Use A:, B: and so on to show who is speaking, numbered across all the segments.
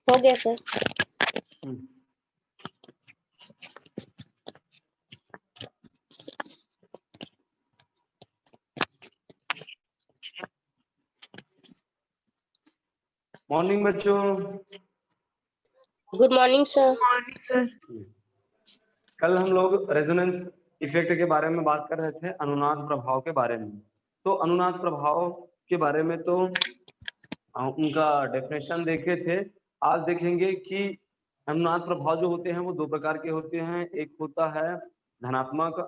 A: हो गया sir.
B: Morning बच्चों।
A: Good morning sir.
B: कल हम लोग रेजोनेंस इफेक्ट के बारे में बात कर रहे थे, अनुनाद प्रभाव के बारे में। तो अनुनाद प्रभाव के बारे में तो उनका डेफिनेशन देखे थे। आज देखेंगे कि अनुनाद प्रभाव जो होते हैं वो दो प्रकार के होते हैं। एक होता है धनात्मक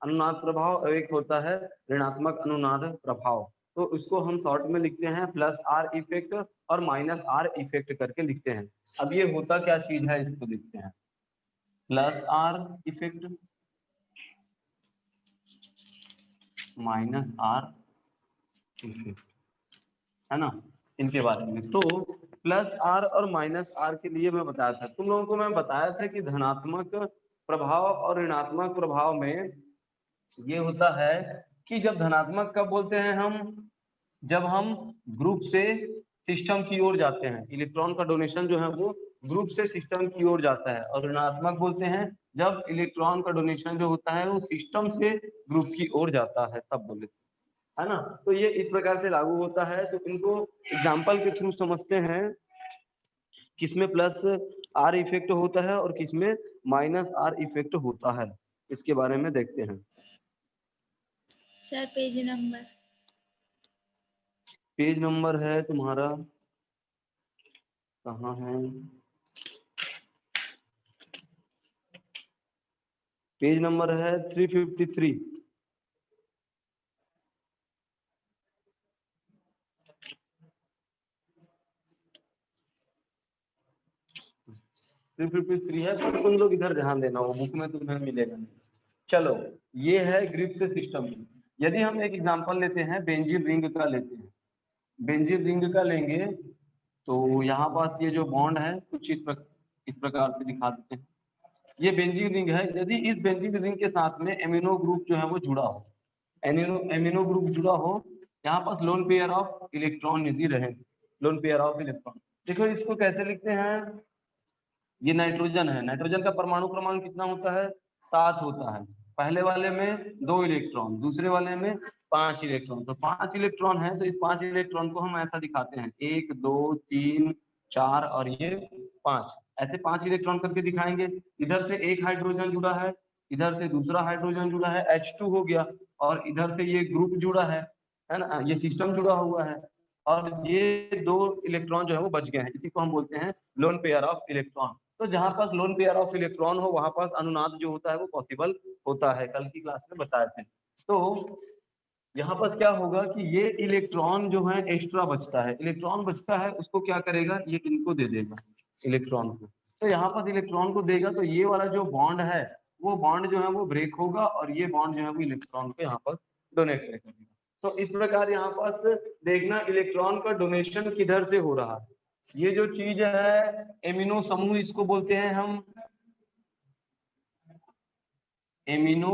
B: अनुनाद प्रभाव और एक होता है ऋणात्मक अनुनाद प्रभाव। तो इसको हम शॉर्ट में लिखते हैं प्लस आर इफेक्ट और माइनस आर इफेक्ट करके लिखते हैं। अब ये होता क्या चीज है, इसको लिखते हैं plus are effect minus are effect, है ना, इनके बारे में। तो प्लस आर और माइनस आर के लिए मैं बताया था, तुम लोगों को मैं बताया था कि धनात्मक प्रभाव और ऋणात्मक प्रभाव में ये होता है कि जब धनात्मक कब बोलते हैं हम, जब हम ग्रुप से सिस्टम की ओर जाते हैं, इलेक्ट्रॉन का डोनेशन जो है वो ग्रुप से सिस्टम की ओर जाता है। और ऋणात्मक बोलते हैं जब इलेक्ट्रॉन का डोनेशन जो होता है वो सिस्टम से ग्रुप की ओर जाता है, तब बोले, है ना। तो ये इस प्रकार से लागू होता है। तो इनको एग्जाम्पल के थ्रू समझते हैं, किसमें प्लस आर इफेक्ट होता है और किसमें माइनस आर इफेक्ट होता है, इसके बारे में देखते हैं।
C: सर
B: पेज नंबर है तुम्हारा, कहाँ है पेज नंबर है 353। है, तो तुम लोग इधर ध्यान देना, वो बुक में तुम्हें मिलेगा नहीं। चलो, ये है ग्रिप से सिस्टम। यदि हम एक एग्जांपल लेते हैं, बेंजीन रिंग का लेते हैं, बेंजीन रिंग का लेंगे तो यहाँ पास ये जो बॉन्ड है कुछ इस प्रकार से दिखा देते हैं। ये बेंजीन रिंग है। यदि इस बेंजीन रिंग के साथ में एमिनो ग्रुप जो है वो जुड़ा हो, एमिनो ग्रुप जुड़ा हो, यहाँ पास लोन पेयर ऑफ इलेक्ट्रॉन यदि रहे, लोन पेयर ऑफ इलेक्ट्रॉन, देखो इसको कैसे लिखते हैं। ये नाइट्रोजन है, नाइट्रोजन का परमाणु क्रमांक कितना होता है, 7 होता है। पहले वाले में 2 इलेक्ट्रॉन, दूसरे वाले में 5 इलेक्ट्रॉन। तो 5 इलेक्ट्रॉन है, तो इस 5 इलेक्ट्रॉन को हम ऐसा दिखाते हैं 1 2 3 4 और ये 5, ऐसे 5 इलेक्ट्रॉन करके दिखाएंगे। इधर से एक हाइड्रोजन जुड़ा है, इधर से दूसरा हाइड्रोजन जुड़ा है, H2 हो गया, और इधर से ये ग्रुप जुड़ा है ना, ये सिस्टम जुड़ा हुआ है, और ये 2 इलेक्ट्रॉन जो है वो बच गए हैं। इसी को हम बोलते हैं लोन पेयर ऑफ इलेक्ट्रॉन। तो जहां पास लोन पेयर ऑफ इलेक्ट्रॉन हो वहां पास अनुनाद जो होता है वो पॉसिबल होता है, कल की क्लास में बताए थे। तो यहाँ पास क्या होगा कि ये इलेक्ट्रॉन जो है एक्स्ट्रा बचता है, इलेक्ट्रॉन बचता है, उसको क्या करेगा, ये इनको दे देगा इलेक्ट्रॉन को। तो यहाँ पास इलेक्ट्रॉन को देगा, तो ये वाला जो बॉन्ड है वो बॉन्ड जो है वो ब्रेक होगा, और ये बॉन्ड जो है वो इलेक्ट्रॉन को यहाँ पास डोनेट करेगा। तो इस प्रकार यहाँ पास देखना, इलेक्ट्रॉन का डोनेशन किधर से हो रहा है। ये जो चीज है एमिनो समूह, इसको बोलते हैं हम एमिनो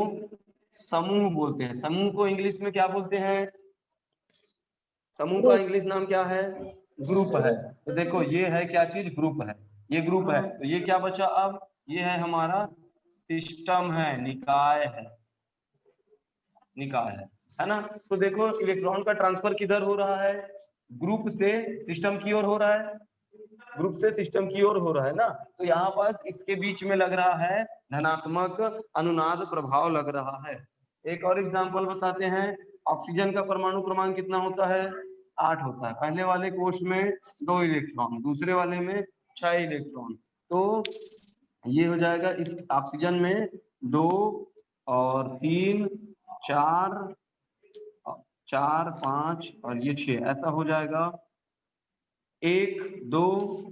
B: समूह बोलते हैं। समूह को इंग्लिश में क्या बोलते हैं, समूह का इंग्लिश नाम क्या है, ग्रुप है। तो देखो ये है क्या चीज, ग्रुप है, ये ग्रुप है। तो ये क्या बचा अब, ये है हमारा सिस्टम है, निकाय है, निकाय है ना। तो देखो इलेक्ट्रॉन का ट्रांसफर किधर हो रहा है, ग्रुप से सिस्टम की ओर हो रहा है, ग्रुप से सिस्टम की ओर हो रहा है ना। तो यहाँ पास इसके बीच में लग रहा है धनात्मक अनुनाद प्रभाव लग रहा है। एक और एग्जांपल बताते हैं, ऑक्सीजन का परमाणु क्रमांक कितना होता है, 8 होता है। पहले वाले कोष में 2 इलेक्ट्रॉन, दूसरे वाले में 6 इलेक्ट्रॉन। तो ये हो जाएगा इस ऑक्सीजन में 2 और 3 4 4 5 और ये 6, ऐसा हो जाएगा 1 2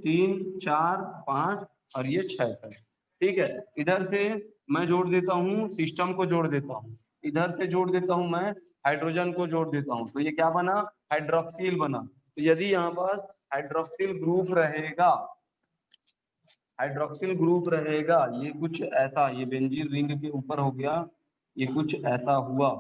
B: 3 4 5 और ये 6 है। ठीक है, इधर से मैं जोड़ देता हूँ, सिस्टम को जोड़ देता हूँ, इधर से जोड़ देता हूँ मैं हाइड्रोजन को जोड़ देता हूँ, तो ये क्या बना, हाइड्रोक्सिल बना। तो यदि यहाँ पर हाइड्रोक्सिल ग्रुप रहेगा, हाइड्रोक्सिल ग्रुप रहेगा, ये कुछ ऐसा, ये बेंजीन रिंग के ऊपर हो गया, ये कुछ ऐसा हुआ,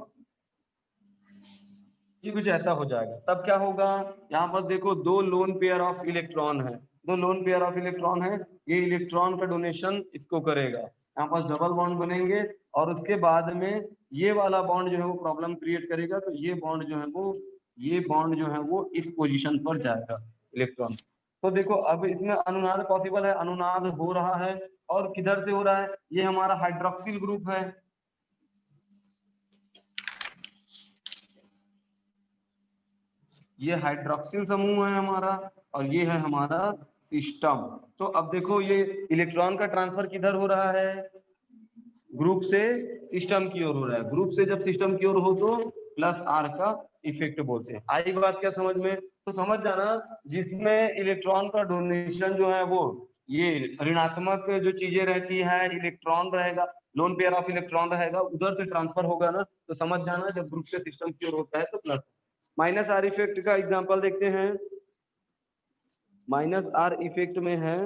B: ये कुछ ऐसा हो जाएगा। तब क्या होगा, यहाँ पर देखो 2 लोन पेयर ऑफ इलेक्ट्रॉन है, दो लोन पेयर ऑफ इलेक्ट्रॉन है, ये इलेक्ट्रॉन का डोनेशन इसको करेगा, यहाँ पास डबल बॉन्ड बनेंगे और उसके बाद में ये वाला बॉन्ड जो है वो प्रॉब्लम क्रिएट करेगा, तो ये बॉन्ड जो है वो इस पोजीशन पर जाएगा इलेक्ट्रॉन। तो देखो अब इसमें अनुनाद पॉसिबल है, अनुनाद हो रहा है और किधर से हो रहा है, ये हमारा हाइड्रोक्सिल ग्रुप है, ये हाइड्रोक्सिल समूह है हमारा और ये है हमारा सिस्टम। तो अब देखो ये इलेक्ट्रॉन का ट्रांसफर किधर हो रहा है, ग्रुप से सिस्टम की ओर हो रहा है, ग्रुप से जब सिस्टम की ओर हो तो प्लस आर का इफेक्ट बोलते हैं। आई बात क्या समझ में, तो समझ जाना जिसमें इलेक्ट्रॉन का डोनेशन जो है वो ये ऋणात्मक जो चीजें रहती है, इलेक्ट्रॉन रहेगा, लोन पेयर ऑफ इलेक्ट्रॉन रहेगा, उधर से ट्रांसफर होगा ना, तो समझ जाना जब ग्रुप से सिस्टम की ओर होता है तो प्लस। माइनस आर इफेक्ट का एग्जांपल देखते हैं, माइनस आर इफेक्ट में है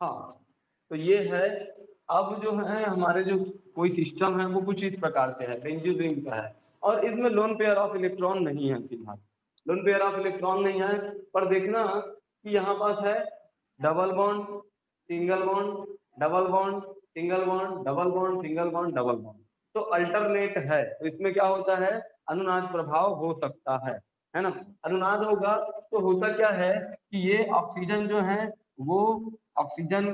B: हाँ, तो ये है। अब जो है हमारे जो कोई सिस्टम है वो कुछ इस प्रकार से है, बेंजीन रिंग का है और इसमें लोन पेयर ऑफ इलेक्ट्रॉन नहीं है, फिलहाल लोन पेयर ऑफ इलेक्ट्रॉन नहीं है, पर देखना कि यहाँ पास है double bond, single bond, double bond, single bond, double bond, single bond, double bond, तो अल्टरनेट है, तो इसमें क्या होता है, अनुनाद प्रभाव हो सकता है ना। अनुनाद होगा तो होता क्या है कि ये ऑक्सीजन जो है वो ऑक्सीजन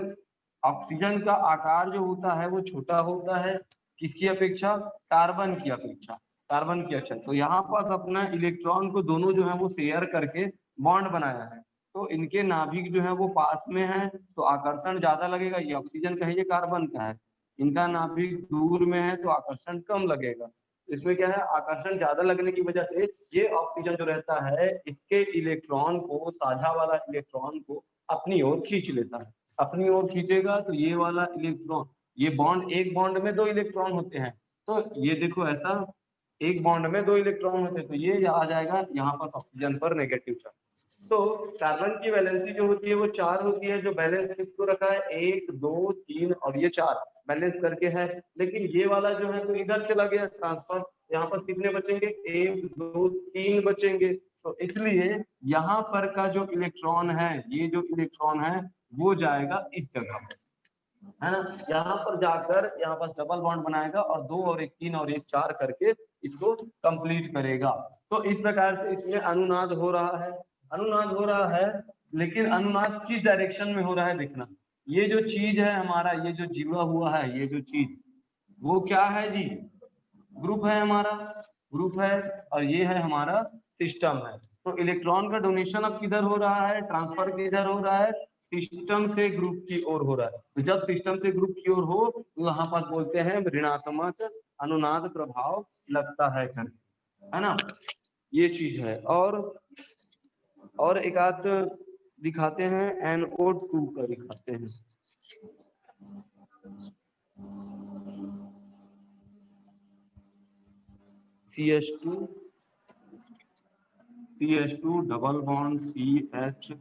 B: ऑक्सीजन का आकार जो होता है वो छोटा होता है, किसकी अपेक्षा, कार्बन की अपेक्षा, कार्बन की अपेक्षा। तो यहाँ पास अपना इलेक्ट्रॉन को दोनों जो है वो शेयर करके बॉन्ड बनाया है, तो इनके नाभिक जो है वो पास में है तो आकर्षण ज्यादा लगेगा, ये ऑक्सीजन का है ये कार्बन का है, इनका नाभिक दूर में है तो आकर्षण कम लगेगा। इसमें क्या है, आकर्षण ज्यादा लगने की वजह से ये ऑक्सीजन जो रहता है इसके इलेक्ट्रॉन को, साझा वाला इलेक्ट्रॉन को अपनी ओर खींच लेता है, अपनी ओर खींचेगा तो ये वाला इलेक्ट्रॉन, ये बॉन्ड, एक बॉन्ड में दो इलेक्ट्रॉन होते हैं, तो ये देखो ऐसा एक बॉन्ड में दो इलेक्ट्रॉन होते हैं, तो ये आ जाएगा यहाँ पर ऑक्सीजन पर नेगेटिव चार्ज। तो कार्बन की वैलेंसी जो होती है वो 4 होती है, जो बैलेंस किसको रखा है, 1 2 3 और ये 4 बैलेंस करके है, लेकिन ये वाला जो है तो इधर चला गया ट्रांसफर, यहाँ पर कितने बचेंगे, 1 2 3 बचेंगे, तो इसलिए यहाँ पर का जो इलेक्ट्रॉन है, ये जो इलेक्ट्रॉन है वो जाएगा इस जगह पर, है ना, यहाँ पर जाकर यहाँ पर डबल बॉन्ड बनाएगा और 2 और 1 3 और 1 4 करके इसको कंप्लीट करेगा। तो इस प्रकार से इसमें अनुनाद हो रहा है, अनुनाद हो रहा है, लेकिन अनुनाद किस डायरेक्शन में हो रहा है देखना, ये जो चीज है हमारा, ये जो जीवा हुआ है, ये जो चीज वो क्या है जी, ग्रुप है हमारा, ग्रुप है और ये है हमारा सिस्टम है। तो इलेक्ट्रॉन का डोनेशन अब किधर हो रहा है, ट्रांसफर किधर हो रहा है, सिस्टम से ग्रुप की ओर हो रहा है। तो जब सिस्टम से ग्रुप की ओर हो तो यहाँ पर बोलते हैं ऋणात्मक अनुनाद प्रभाव लगता है ना, ये चीज है। और एक आध दिखाते हैं, NO2 का दिखाते हैं, CH2 double bond CHN,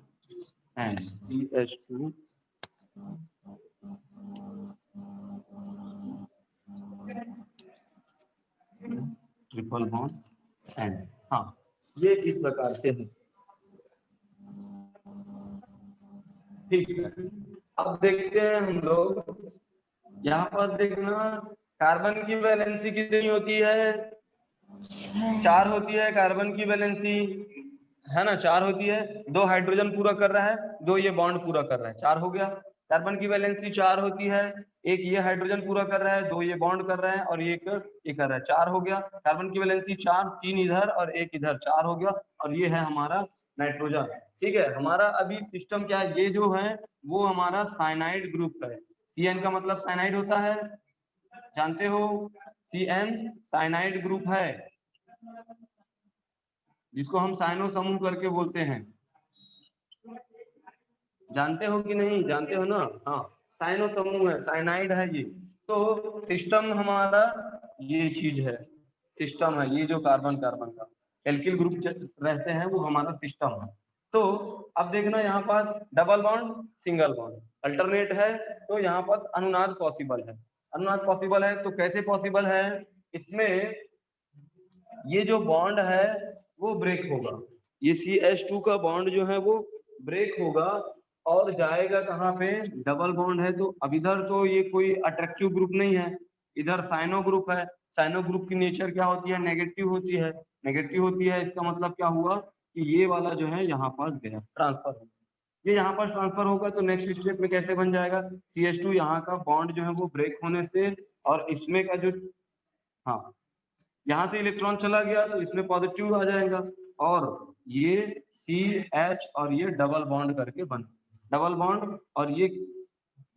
B: CH2 triple bond N, हाँ ये इस प्रकार से है, ठीक है। अब देखते हैं हम लोग, यहाँ पर देखना कार्बन की वैलेंसी कितनी होती है, 4 होती है कार्बन की वैलेंसी, है ना, 4 होती है, 2 हाइड्रोजन पूरा कर रहा है, 2 ये बॉन्ड पूरा कर रहा है, 4 हो गया, कार्बन की वैलेंसी 4 होती है, एक ये हाइड्रोजन पूरा कर रहा है, 2 ये बॉन्ड कर रहा है और एक ये कर रहा है, 4 हो गया, कार्बन की वैलेंसी 4, 3 इधर और 1 इधर, 4 हो गया, और ये है हमारा नाइट्रोजन, ठीक है। हमारा अभी सिस्टम क्या है, ये जो है वो हमारा साइनाइड ग्रुप है, CN का मतलब साइनाइड होता है, जानते हो, CN साइनाइड ग्रुप है, जिसको हम साइनो समूह करके बोलते हैं, जानते हो कि नहीं, जानते हो ना? हाँ, साइनो समूह है, साइनाइड है ये। तो सिस्टम हमारा ये चीज है, सिस्टम है ये जो कार्बन कार्बन का एल्किल ग्रुप रहते हैं वो हमारा सिस्टम है। तो अब देखना यहाँ पास double bond single bond alternate है, तो यहाँ पास अनुनाद पॉसिबल है। अनुनाद पॉसिबल है तो कैसे पॉसिबल है? इसमें ये जो बॉन्ड है वो ब्रेक होगा, ये CH2 का बॉन्ड जो है वो ब्रेक होगा और जाएगा कहाँ पे? डबल बॉन्ड है तो अब इधर तो ये कोई अट्रैक्टिव ग्रुप नहीं है, इधर साइनो ग्रुप है। साइनो ग्रुप की नेचर क्या होती है? नेगेटिव होती है। नेगेटिव होती है इसका मतलब क्या हुआ कि ये वाला जो है यहाँ पास गया, ट्रांसफर हो, ये यहाँ पास ट्रांसफर होगा तो नेक्स्ट स्टेप में कैसे बन जाएगा? CH2 यहाँ का बॉन्ड जो है वो ब्रेक होने से और इसमें का जो, हाँ, यहाँ से इलेक्ट्रॉन चला गया तो इसमें पॉजिटिव आ जाएगा और ये CH और ये डबल बॉन्ड करके बन, डबल बॉन्ड और ये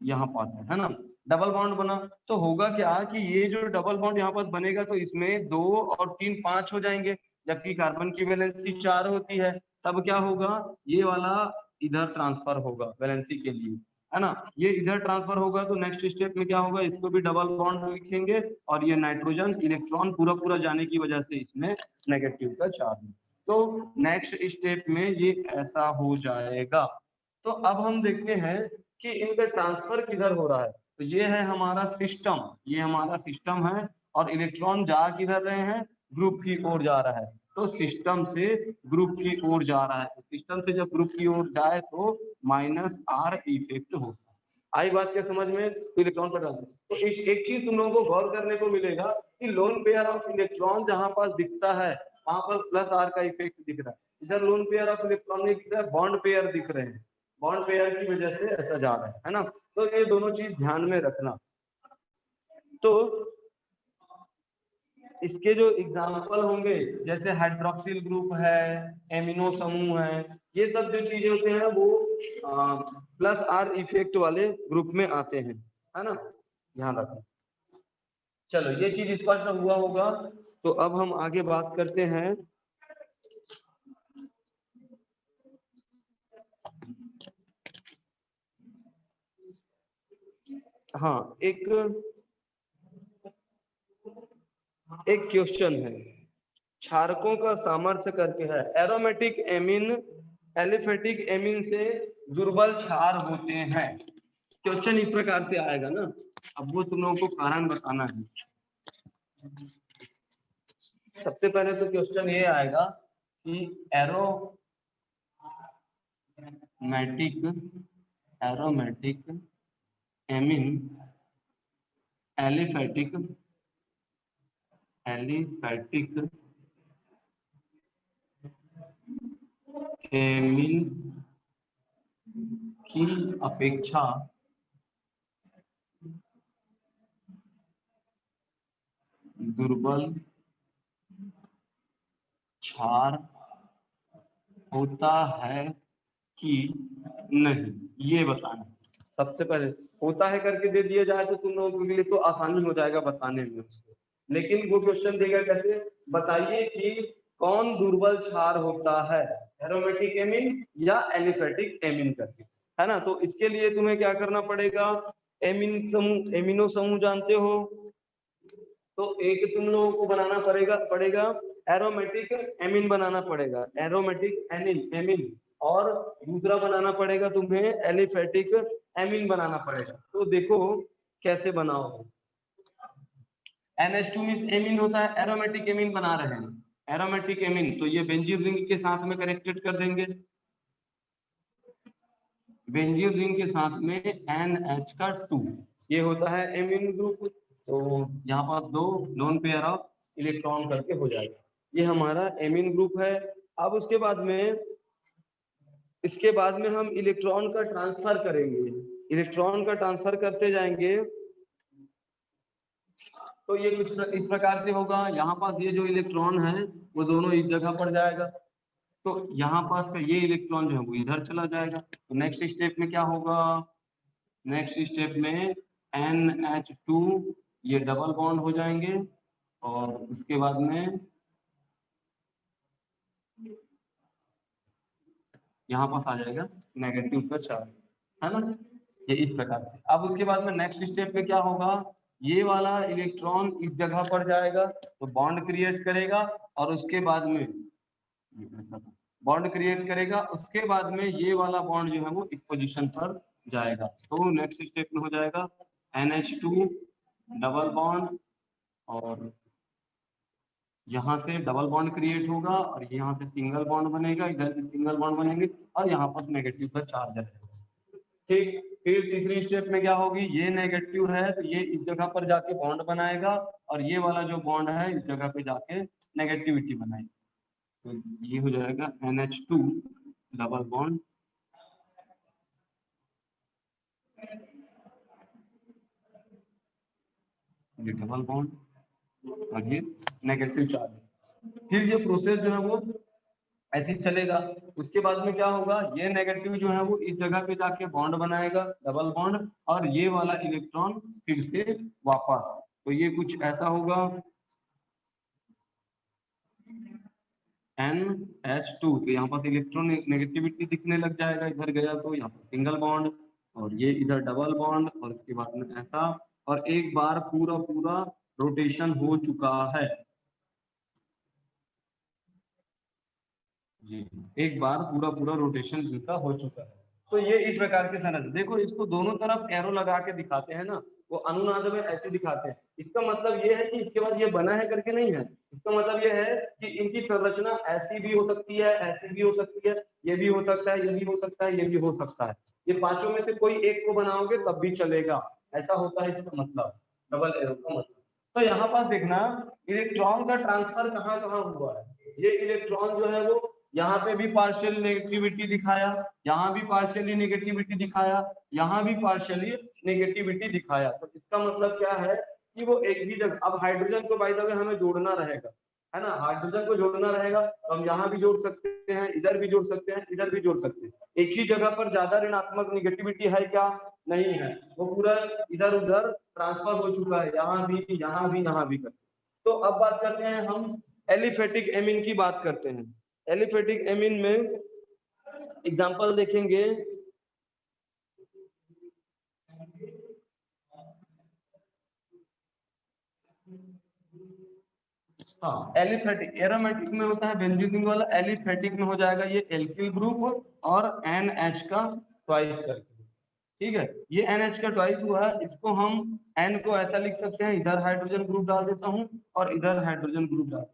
B: यहाँ पास है ना, डबल बॉन्ड बना तो होगा क्या कि ये जो डबल बॉन्ड यहाँ पास बनेगा तो इसमें 2 और 3 5 हो जाएंगे, जबकि कार्बन की वैलेंसी 4 होती है। तब क्या होगा? ये वाला इधर ट्रांसफर होगा वैलेंसी के लिए, है ना, ये इधर ट्रांसफर होगा तो नेक्स्ट स्टेप में क्या होगा? इसको भी डबल बॉन्ड लिखेंगे और ये नाइट्रोजन इलेक्ट्रॉन पूरा पूरा जाने की वजह से इसमें नेगेटिव का चार्ज, तो नेक्स्ट स्टेप में ये ऐसा हो जाएगा। तो अब हम देखते हैं कि इनका ट्रांसफर किधर हो रहा है। तो ये है हमारा सिस्टम, ये हमारा सिस्टम है और इलेक्ट्रॉन जा किधर रहे हैं? ग्रुप की ओर जा रहा है, तो सिस्टम से ग्रुप की ओर जा रहा है, सिस्टम से जब ग्रुप की ओर जाए तो -R इफेक्ट होता है। आई बात क्या समझ में? तो इलेक्ट्रॉन पर डालते हैं। तो इस एक चीज तुम लोगों को गौर करने को मिलेगा कि लोन पेयर ऑफ इलेक्ट्रॉन जहां पास दिखता है वहां पर +R का इफेक्ट दिख रहा है, इधर लोन पेयर ऑफ इलेक्ट्रॉन नहीं दिख रहा है, बॉन्ड पेयर दिख रहे हैं, बॉन्ड पेयर की वजह से ऐसा जा रहा है ना। तो ये दोनों चीज ध्यान में रखना। तो इसके जो एग्जाम्पल होंगे जैसे हाइड्रोक्सिल ग्रुप है, एमिनो समूह है, ये सब जो चीजें होते हैं वो +R इफेक्ट वाले ग्रुप में आते हैं, है ना, ध्यान रखना। चलो ये चीज स्पष्ट हुआ होगा, तो अब हम आगे बात करते हैं। हाँ, एक क्वेश्चन है, क्षारकों का सामर्थ्य करके है, एरोमेटिक एमीन एलिफेटिक एमीन से दुर्बल क्षार होते हैं। क्वेश्चन इस प्रकार से आएगा ना, अब वो तुम लोगों को कारण बताना है। सबसे पहले तो क्वेश्चन ये आएगा कि एरोमेटिक एमीन एलिफेटिक एमीन की अपेक्षा दुर्बल क्षार होता है कि नहीं, ये बताना। सबसे पहले होता है करके दे दिया जाए तो तुम लोगों के लिए तो आसानी हो जाएगा बताने में उसको, लेकिन वो क्वेश्चन देगा कैसे? बताइए कि कौन दुर्बल क्षार होता है, एरोमेटिक एमीन या एलिफेटिक एमीन करके, है ना। तो इसके लिए तुम्हें क्या करना पड़ेगा? एमीन समूह, एमिनो समूह जानते हो, तो एक तुम लोगों को बनाना पड़ेगा एरोमेटिक एमीन बनाना पड़ेगा, एरोमेटिक एमीन, और दूसरा बनाना पड़ेगा तुम्हें एलिफेटिक एमीन बनाना पड़ेगा। तो देखो कैसे बनाओ। NH2 मींस एमीन होता है, एरोमेटिक एमीन बना रहे हैं, एरोमेटिक एमीन, तो ये बेंजीन रिंग के साथ में कनेक्टेड कर देंगे, बेंजीन रिंग के साथ में NH2, ये होता है एमीन ग्रुप। तो यहाँ पर 2 लोन पेयर ऑफ इलेक्ट्रॉन करके हो जाएगा, ये हमारा एमीन ग्रुप है। अब उसके बाद में, इसके बाद में हम इलेक्ट्रॉन का ट्रांसफर करेंगे, इलेक्ट्रॉन का ट्रांसफर करते जाएंगे तो ये कुछ इस प्रकार से होगा। यहाँ पास ये जो इलेक्ट्रॉन है वो दोनों इस जगह पर जाएगा, तो यहाँ पास का ये इलेक्ट्रॉन जो है वो इधर चला जाएगा। तो नेक्स्ट स्टेप में क्या होगा? नेक्स्ट स्टेप में NH2 ये डबल बॉन्ड हो जाएंगे और उसके बाद में यहाँ पास आ जाएगा नेगेटिव का चार्ज। है ना, ये इस प्रकार से। अब उसके बाद में नेक्स्ट स्टेप में क्या होगा, ये वाला इलेक्ट्रॉन इस जगह पर जाएगा तो बॉन्ड क्रिएट करेगा, और उसके बाद में बॉन्ड क्रिएट करेगा, उसके बाद में ये वाला बॉन्ड जो है वो इस पोजीशन पर जाएगा। तो नेक्स्ट स्टेप में हो जाएगा NH2 डबल बॉन्ड, और यहाँ से डबल बॉन्ड क्रिएट होगा, और यहाँ से सिंगल बॉन्ड बनेगा, इधर भी सिंगल बॉन्ड बनेंगे, और यहाँ पर नेगेटिव का चार्ज रहेगा। ठीक, फिर तीसरी स्टेप में क्या होगी, ये नेगेटिव है तो ये इस जगह पर जाके बॉन्ड बनाएगा, और ये वाला जो बॉन्ड है इस जगह पे जाके नेगेटिविटी बनाएगा। तो ये हो जाएगा NH2 डबल बॉन्ड, ये डबल बॉन्ड, और ये नेगेटिव चार्ज। फिर ये प्रोसेस जो है वो ऐसे ही चलेगा। उसके बाद में क्या होगा, ये नेगेटिव जो है वो इस जगह पे जाके बॉन्ड बनाएगा, डबल बॉन्ड, और ये वाला इलेक्ट्रॉन फिर से वापस, तो ये कुछ ऐसा होगा NH2, तो यहाँ पर इलेक्ट्रॉन नेगेटिविटी दिखने लग जाएगा, इधर गया तो यहाँ पर सिंगल बॉन्ड, और ये इधर डबल बॉन्ड, और इसके बाद में ऐसा, और एक बार पूरा पूरा रोटेशन हो चुका है जी, एक बार पूरा पूरा रोटेशन इनका हो चुका है। तो ये इस प्रकार के संरचना, देखो इसको दोनों तरफ एरो लगा के दिखाते हैं ना, वो अनुनाद में ऐसे दिखाते हैं। इसका मतलब ये है कि इसके बाद ये बना है करके नहीं है, इसका मतलब ये है कि इनकी संरचना ऐसी भी हो सकती है, ऐसी भी हो सकती है, ये भी हो सकता है, ये भी हो सकता है, ये भी हो सकता है। ये पांचों में से कोई एक को बनाओगे तब भी चलेगा, ऐसा होता है इसका मतलब, डबल एरो का मतलब। तो यहाँ पर देखना, इलेक्ट्रॉन का ट्रांसफर कहाँ कहाँ हुआ है। ये इलेक्ट्रॉन जो है वो यहाँ पे भी पार्शियल नेगेटिविटी दिखाया, यहाँ भी पार्शियली नेगेटिविटी दिखाया, यहाँ भी पार्शियली नेगेटिविटी दिखाया। तो इसका मतलब क्या है कि वो एक ही जगह, अब हाइड्रोजन को बाय द वे हमें जोड़ना रहेगा, है ना, हाइड्रोजन को जोड़ना रहेगा, तो हम यहाँ भी जोड़ सकते हैं, इधर भी जोड़ सकते हैं, इधर भी जोड़ सकते हैं। एक ही जगह पर ज्यादा ऋणात्मक नेगेटिविटी है क्या, नहीं है, वो पूरा इधर उधर ट्रांसफर हो चुका है, यहाँ भी यहाँ भी यहाँ भी करते। तो अब बात करते हैं हम एलिफेटिक एमीन की बात करते हैं। एलिफेटिक एमीन में एग्जांपल देखेंगे, हाँ एलिफेटिक, एरोमेटिक में होता है बेंजीन रिंग वाला, एलिफेटिक में हो जाएगा ये एल्किल ग्रुप और NH का ट्वाइस करके। ठीक है, ये NH का ट्वाइस हुआ है, इसको हम N को ऐसा लिख सकते हैं, इधर हाइड्रोजन ग्रुप डाल देता हूँ और इधर हाइड्रोजन ग्रुप डाल देता हूँ,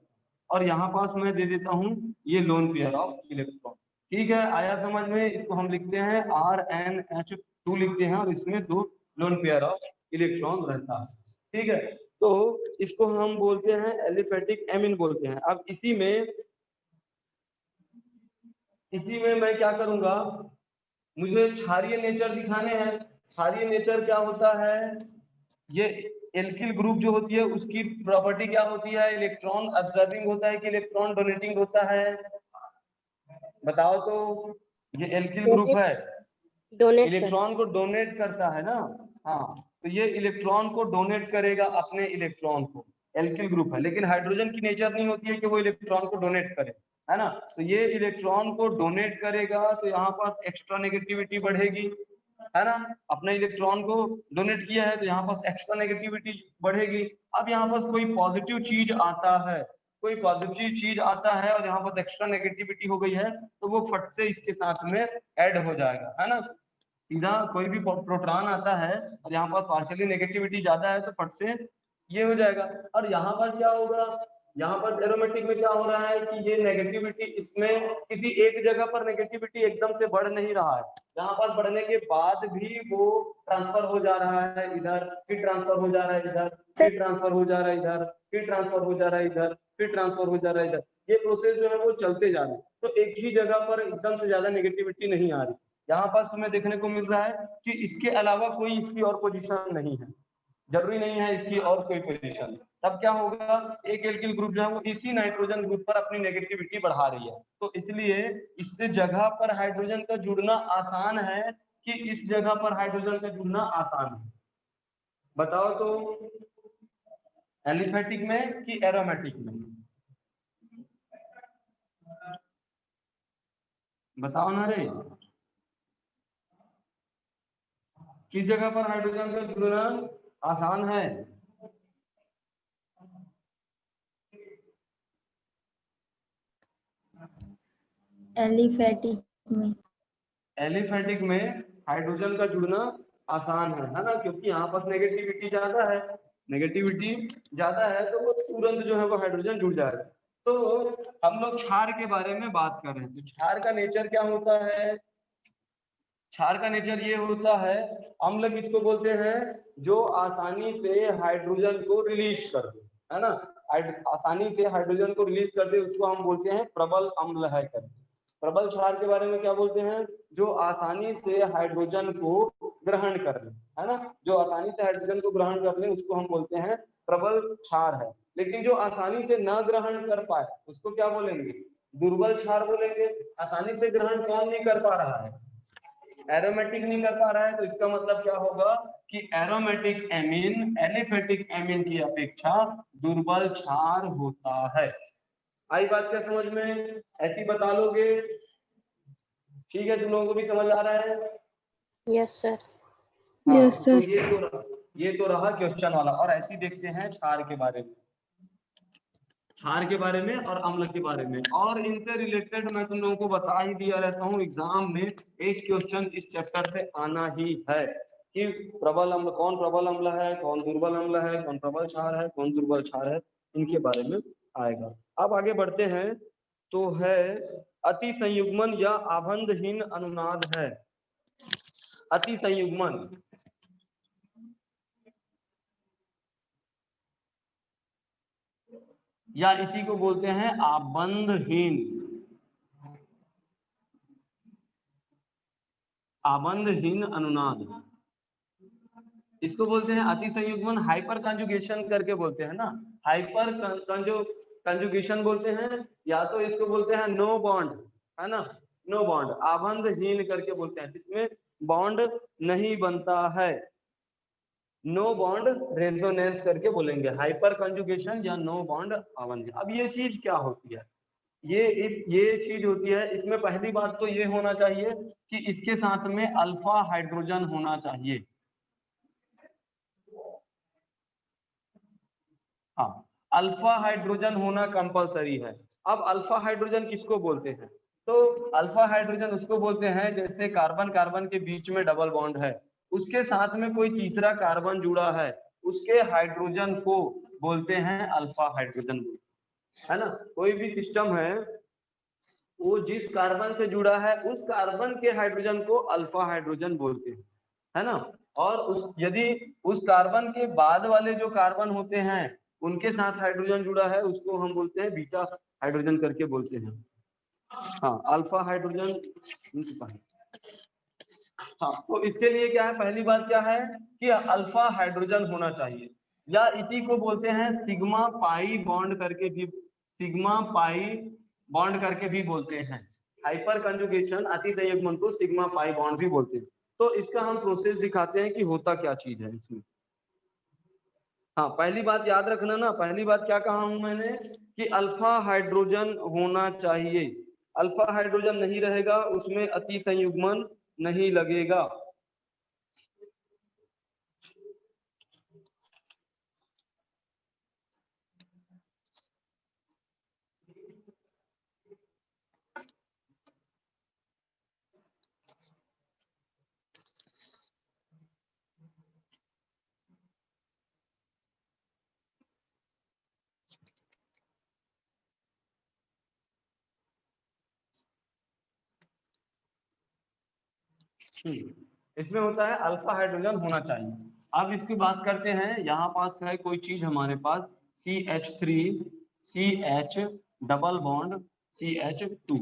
B: और यहाँ पास मैं दे देता हूँ ये लोन पेयर ऑफ इलेक्ट्रॉन। ठीक है, आया समझ में, इसको हम लिखते हैं RNH2 लिखते हैं, और इसमें दो लोन पेयर ऑफ इलेक्ट्रॉन रहता है। ठीक है, तो इसको हम बोलते हैं एलिफेटिक एमीन बोलते हैं। अब इसी में मैं क्या करूंगा, मुझे क्षारीय नेचर दिखाने हैं। क्षारीय नेचर क्या होता है, ये एल्किल ग्रुप जो होती है उसकी प्रॉपर्टी क्या होती है, इलेक्ट्रॉन ऑब्जर्विंग होता है कि इलेक्ट्रॉन डोनेटिंग होता है, बताओ तो। ये एल्किल ग्रुप है,
C: डोनेट कर।
B: इलेक्ट्रॉन को डोनेट करता है ना, हाँ, तो ये इलेक्ट्रॉन को डोनेट करेगा अपने इलेक्ट्रॉन को, एल्किल ग्रुप है। लेकिन हाइड्रोजन की नेचर नहीं होती है कि वो इलेक्ट्रॉन को डोनेट करे, है ना, तो ये इलेक्ट्रॉन को डोनेट करेगा, तो यहाँ पास एक्स्ट्रा नेगेटिविटी बढ़ेगी, है ना, अपने इलेक्ट्रॉन को डोनेट किया है तो यहाँ पास एक्स्ट्रा नेगेटिविटी बढ़ेगी। अब यहाँ पास कोई पॉजिटिव चीज आता है, कोई पॉजिटिव चीज आता है और यहाँ पास एक्स्ट्रा नेगेटिविटी हो गई है, तो वो फट से इसके साथ में ऐड हो जाएगा, है ना। सीधा कोई भी प्रोटॉन आता है और यहाँ पर पार्शियली नेगेटिविटी ज्यादा है तो फट से ये हो जाएगा। और यहाँ पर क्या होगा, यहाँ पर एरोमेटिक में क्या हो रहा है कि ये नेगेटिविटी, इसमें किसी एक जगह पर नेगेटिविटी एकदम से बढ़ नहीं रहा है, यहाँ पर बढ़ने के बाद भी वो ट्रांसफर हो जा रहा है इधर, फिर ट्रांसफर हो जा रहा है इधर, फिर ट्रांसफर हो जा रहा है इधर, फिर ट्रांसफर हो जा रहा है इधर, फिर ट्रांसफर हो जा रहा है इधर। ये प्रोसेस जो है वो चलते जा रहे हैं, तो एक ही जगह पर एकदम से ज्यादा नेगेटिविटी नहीं आ रही। यहाँ पर तुम्हें देखने को मिल रहा है कि इसके अलावा कोई इसकी और पोजीशन नहीं है, जरूरी नहीं है इसकी और कोई पोजीशन। तब क्या होगा, एक एल्किल ग्रुप जो है वो इसी नाइट्रोजन ग्रुप पर अपनी नेगेटिविटी बढ़ा रही है, तो इसलिए इस जगह पर हाइड्रोजन का जुड़ना आसान है कि इस जगह पर हाइड्रोजन का जुड़ना आसान है, बताओ तो, एलिफेटिक में कि एरोमेटिक में, बताओ ना रे। किस जगह पर हाइड्रोजन का जुड़ना आसान है?
C: एलिफेटिक में।
B: एलिफेटिक में हाइड्रोजन का जुड़ना आसान है ना, क्योंकि यहाँ पर नेगेटिविटी ज्यादा है, नेगेटिविटी ज्यादा है तो वो तुरंत जो है वो हाइड्रोजन जुड़ जाएगा। तो हम लोग क्षार के बारे में बात कर रहे हैं, तो क्षार का नेचर क्या होता है? क्षार का नेचर ये होता है, अम्ल किसको बोलते हैं? जो आसानी से हाइड्रोजन को रिलीज कर दे, है ना, आसानी से हाइड्रोजन को रिलीज कर दे उसको हम बोलते हैं प्रबल अम्ल है करके। प्रबल क्षार के बारे में क्या बोलते हैं? जो आसानी से हाइड्रोजन को ग्रहण कर ले, है ना, जो आसानी से हाइड्रोजन को ग्रहण कर ले उसको हम बोलते हैं प्रबल क्षार है। लेकिन जो आसानी से न ग्रहण कर पाए उसको क्या बोलेंगे? दुर्बल क्षार बोलेंगे। आसानी से ग्रहण कौन नहीं कर पा रहा है? एरोमेटिक नहीं कर पा रहा है, तो इसका मतलब क्या होगा कि एरोमेटिक एमीन एलिफेटिक एमीन की अपेक्षा दुर्बल क्षार होता है। आई बात क्या समझ में? ऐसी बता लोगे? ठीक है, तुम लोगों को भी समझ आ रहा है?
C: Yes sir.
B: Yes sir. तो ये तो रहा क्वेश्चन वाला। और ऐसी देखते हैं क्षार के बारे में, क्षार के बारे में और अम्ल के बारे में। और इनसे रिलेटेड मैं तुम लोगों को बता ही दिया रहता हूँ, एग्जाम में एक क्वेश्चन इस चैप्टर से आना ही है कि प्रबल अम्ल कौन प्रबल अम्ल है, कौन दुर्बल अम्ल है, कौन प्रबल क्षार है, कौन दुर्बल क्षार है, इनके बारे में आएगा। अब आगे बढ़ते हैं, तो है अति संयुग्मन या आबंधहीन अनुनाद है। अति संयुग्मन या इसी को बोलते हैं आबंधहीन, आबंधहीन अनुनाद, इसको बोलते हैं अति संयुग्मन। हाइपर कंजुगेशन करके बोलते हैं ना, हाइपर कंजुगेशन बोलते हैं, या तो इसको बोलते हैं नो बॉन्ड, है ना, नो बॉन्ड, आबंधहीन करके बोलते हैं, जिसमें बॉन्ड नहीं बनता है, नो बॉन्ड रेजोनेंस करके बोलेंगे, हाइपर कंजुगेशन या नो बॉन्ड आबंध। अब ये चीज क्या होती है? ये चीज होती है, इसमें पहली बात तो ये होना चाहिए कि इसके साथ में अल्फा हाइड्रोजन होना चाहिए। हाँ, अल्फा हाइड्रोजन होना कंपलसरी है। अब अल्फा हाइड्रोजन किसको बोलते हैं? तो अल्फा हाइड्रोजन उसको बोलते हैं जैसे कार्बन कार्बन के बीच में डबल बॉन्ड है, उसके साथ में कोई तीसरा कार्बन जुड़ा है, उसके हाइड्रोजन को बोलते हैं अल्फा हाइड्रोजन, है ना। कोई भी सिस्टम है, वो जिस कार्बन से जुड़ा है उस कार्बन के हाइड्रोजन को अल्फा हाइड्रोजन बोलते हैं, है ना। और यदि उस कार्बन के बाद वाले जो कार्बन होते हैं उनके साथ हाइड्रोजन जुड़ा है उसको हम बोलते हैं बीटा हाइड्रोजन करके बोलते हैं। हाँ, अल्फा हाइड्रोजन। हाँ, तो इसके लिए क्या है, पहली बात क्या है कि अल्फा हाइड्रोजन होना चाहिए, या इसी को बोलते हैं सिग्मा पाई बॉन्ड करके भी, सिग्मा पाई बॉन्ड करके भी बोलते हैं। हाइपर कंजुगेशन अति संयुग्मन को सिग्मा पाई बॉन्ड भी बोलते हैं। तो इसका हम प्रोसेस दिखाते हैं कि होता क्या चीज है इसमें। हाँ, पहली बात याद रखना ना, पहली बात क्या कहा हूं मैंने कि अल्फा हाइड्रोजन होना चाहिए, अल्फा हाइड्रोजन नहीं रहेगा उसमें अति संयुग्मन नहीं लगेगा। इसमें होता है अल्फा हाइड्रोजन होना चाहिए। अब इसकी बात करते हैं, यहाँ पास है कोई चीज हमारे पास CH3 CH double bond CH2,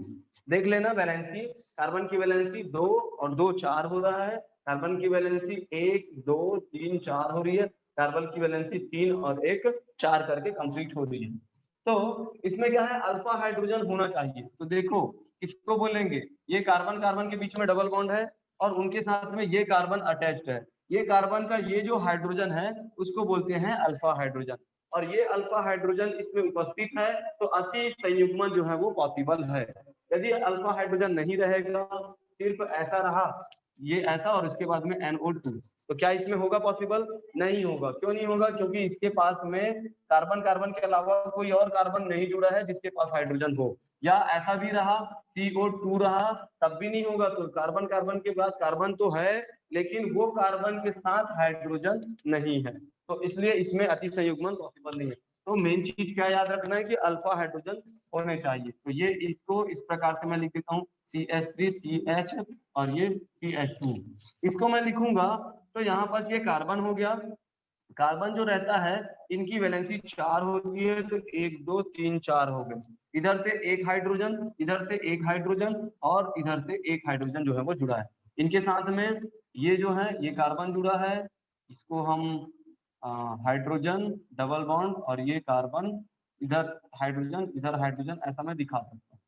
B: देख लेना वैलेंसी, कार्बन की वैलेंसी 2 और 2 4 हो रहा है, कार्बन की वैलेंसी 1 2 3 4 हो रही है, कार्बन की वैलेंसी 3 और 1 4 करके कंप्लीट हो रही है। तो इसमें क्या है, अल्फा हाइड्रोजन होना चाहिए। तो देखो इसको बोलेंगे, ये कार्बन कार्बन के बीच में डबल बॉन्ड है और उनके साथ में ये कार्बन अटैच्ड है, ये कार्बन का ये जो हाइड्रोजन है उसको बोलते हैं अल्फा हाइड्रोजन, और ये अल्फा हाइड्रोजन इसमें उपस्थित है तो अति संयुग्मन जो है वो पॉसिबल है। यदि अल्फा हाइड्रोजन नहीं रहेगा, सिर्फ ऐसा रहा, ये ऐसा और इसके बाद में NO2, तो क्या इसमें होगा पॉसिबल? नहीं होगा। क्यों नहीं होगा? क्योंकि इसके पास में कार्बन कार्बन के अलावा कोई और कार्बन नहीं जुड़ा है जिसके पास हाइड्रोजन हो, या ऐसा भी रहा CO2 रहा तब भी नहीं होगा। तो कार्बन कार्बन के बाद कार्बन तो है लेकिन वो कार्बन के साथ हाइड्रोजन नहीं है, तो इसलिए इसमें अतिसंयुग्मन पॉसिबल नहीं है। तो मेन चीज क्या याद रखना है कि अल्फा हाइड्रोजन होने चाहिए। तो ये इसको इस प्रकार से मैं लिख देता हूँ CH3CH और ये CH2। इसको मैं लिखूंगा तो यहाँ पास ये कार्बन हो गया। कार्बन जो रहता है इनकी वैलेंसी 4 होती है, तो 1 2 3 4 हो गए। इधर से एक हाइड्रोजन, इधर से एक हाइड्रोजन और इधर से एक हाइड्रोजन जो है वो जुड़ा है। इनके साथ में ये जो है ये कार्बन जुड़ा है, इसको हम हाइड्रोजन डबल बॉन्ड और ये कार्बन, इधर हाइड्रोजन ऐसा मैं दिखा सकता हूँ,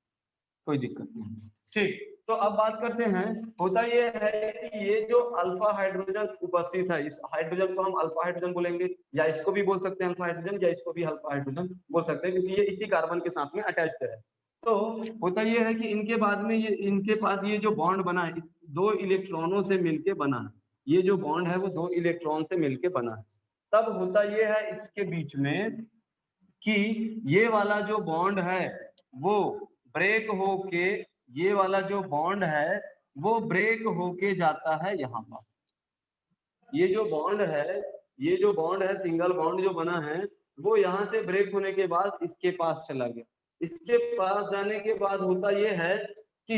B: कोई दिक्कत नहीं। ठीक, तो अब बात करते हैं। होता ये है कि ये जो अल्फा हाइड्रोजन उपस्थित है, इस हाइड्रोजन को हम अल्फा हाइड्रोजन बोलेंगे, या इसको भी बोल सकते हैं अल्फा हाइड्रोजन, या इसको भी अल्फा हाइड्रोजन बोल सकते हैं क्योंकि ये इसी कार्बन के साथ में अटैच्ड है। तो होता ये है कि इनके बाद में ये इनके पास ये जो बॉन्ड बना है इस 2 इलेक्ट्रॉनों से मिलके बना है। ये जो बॉन्ड है वो 2 इलेक्ट्रॉन से मिलके बना है। तब होता ये है इसके बीच में कि ये वाला जो बॉन्ड है वो ब्रेक होके, ये वाला जो बॉन्ड है वो ब्रेक होके जाता है यहाँ पर। ये जो बॉन्ड है सिंगल बॉन्ड जो बना है वो यहाँ से ब्रेक होने के बाद इसके पास चला गया। इसके पास जाने के बाद होता ये है कि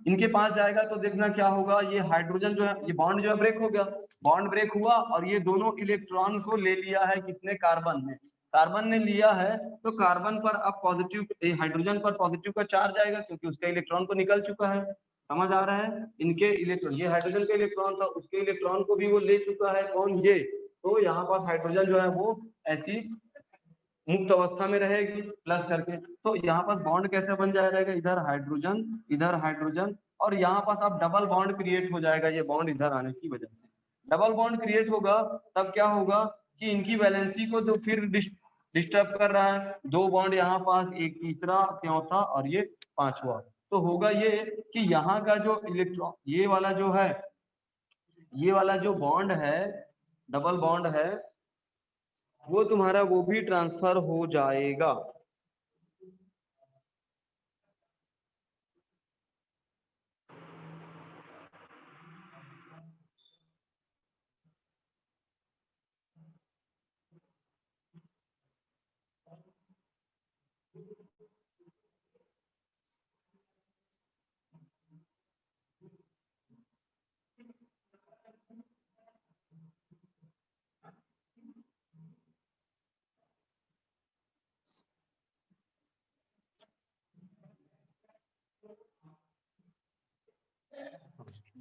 B: इनके पास जाएगा तो देखना क्या होगा, ये हाइड्रोजन जो है ये बॉन्ड जो है ब्रेक हो गया। बॉन्ड ब्रेक हुआ और ये दोनों इलेक्ट्रॉन को ले लिया है किसने? कार्बन ने लिया है। तो कार्बन पर अब पॉजिटिव, हाइड्रोजन पर पॉजिटिव का चार्ज आएगा क्योंकि उसका इलेक्ट्रॉन तो निकल चुका है। समझ आ रहा है? इनके इलेक्ट्रॉन, ये हाइड्रोजन का इलेक्ट्रॉन था, उसके इलेक्ट्रॉन को भी वो ले चुका है। कौन? ये। तो यहाँ पास हाइड्रोजन जो है वो ऐसी मुक्त अवस्था में रहेगी प्लस करके। तो यहाँ पास बॉन्ड कैसे बन जाएगा? इधर हाइड्रोजन और यहाँ पास अब डबल बॉन्ड क्रिएट हो जाएगा। ये बॉन्ड इधर आने की वजह से डबल बॉन्ड क्रिएट होगा। तब क्या होगा कि इनकी वैलेंसी को तो फिर डिस्टर्ब कर रहा है। 2 बॉन्ड यहाँ पास, एक तीसरा, चौथा और ये पांचवा। तो होगा ये कि यहाँ का जो इलेक्ट्रॉन, ये वाला जो बॉन्ड है, डबल बॉन्ड है, वो तुम्हारा वो भी ट्रांसफर हो जाएगा।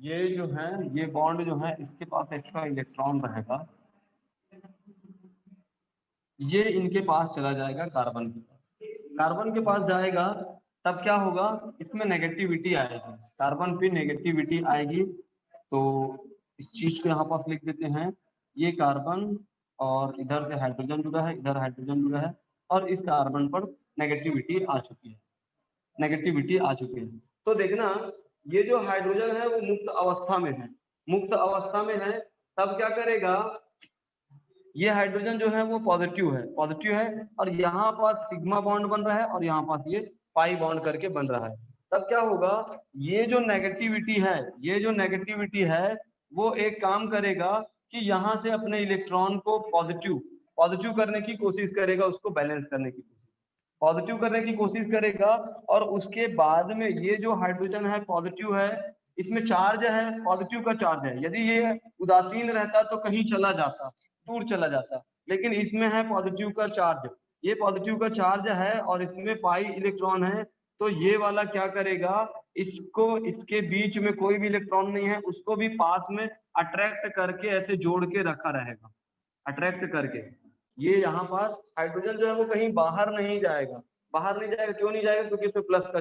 B: ये जो है ये बॉन्ड जो है इसके पास एक्स्ट्रा इलेक्ट्रॉन रहेगा, ये इनके पास चला जाएगा कार्बन के पास। कार्बन के पास जाएगा तब क्या होगा, इसमें नेगेटिविटी आएगी, कार्बन पे नेगेटिविटी आएगी। तो इस चीज को यहाँ पास लिख देते हैं, ये कार्बन और इधर से हाइड्रोजन जुड़ा है, इधर हाइड्रोजन जुड़ा है और इस कार्बन पर नेगेटिविटी आ चुकी है। तो देखना ये जो हाइड्रोजन है वो मुक्त अवस्था में है। तब क्या करेगा, ये हाइड्रोजन जो है वो पॉजिटिव है और यहाँ पास सिग्मा बॉन्ड बन रहा है और यहाँ पास ये पाई बॉन्ड करके बन रहा है। तब क्या होगा, ये जो नेगेटिविटी है वो एक काम करेगा कि यहाँ से अपने इलेक्ट्रॉन को पॉजिटिव करने की कोशिश करेगा, उसको बैलेंस करने की पॉजिटिव करने की कोशिश करेगा। और उसके बाद में ये जो हाइड्रोजन है पॉजिटिव है, इसमें चार्ज है, पॉजिटिव का चार्ज है। यदि ये उदासीन रहता तो कहीं चला जाता, दूर चला जाता, लेकिन इसमें है पॉजिटिव का चार्ज, ये पॉजिटिव का चार्ज है और इसमें पाई इलेक्ट्रॉन है। तो ये वाला क्या करेगा, इसको, इसके बीच में कोई भी इलेक्ट्रॉन नहीं है, उसको भी पास में अट्रैक्ट करके ऐसे जोड़ के रखा रहेगा, अट्रैक्ट करके। ये यहाँ पर हाइड्रोजन जो है वो कहीं बाहर नहीं जाएगा। क्यों नहीं जाएगा? क्योंकि इसमें प्लस का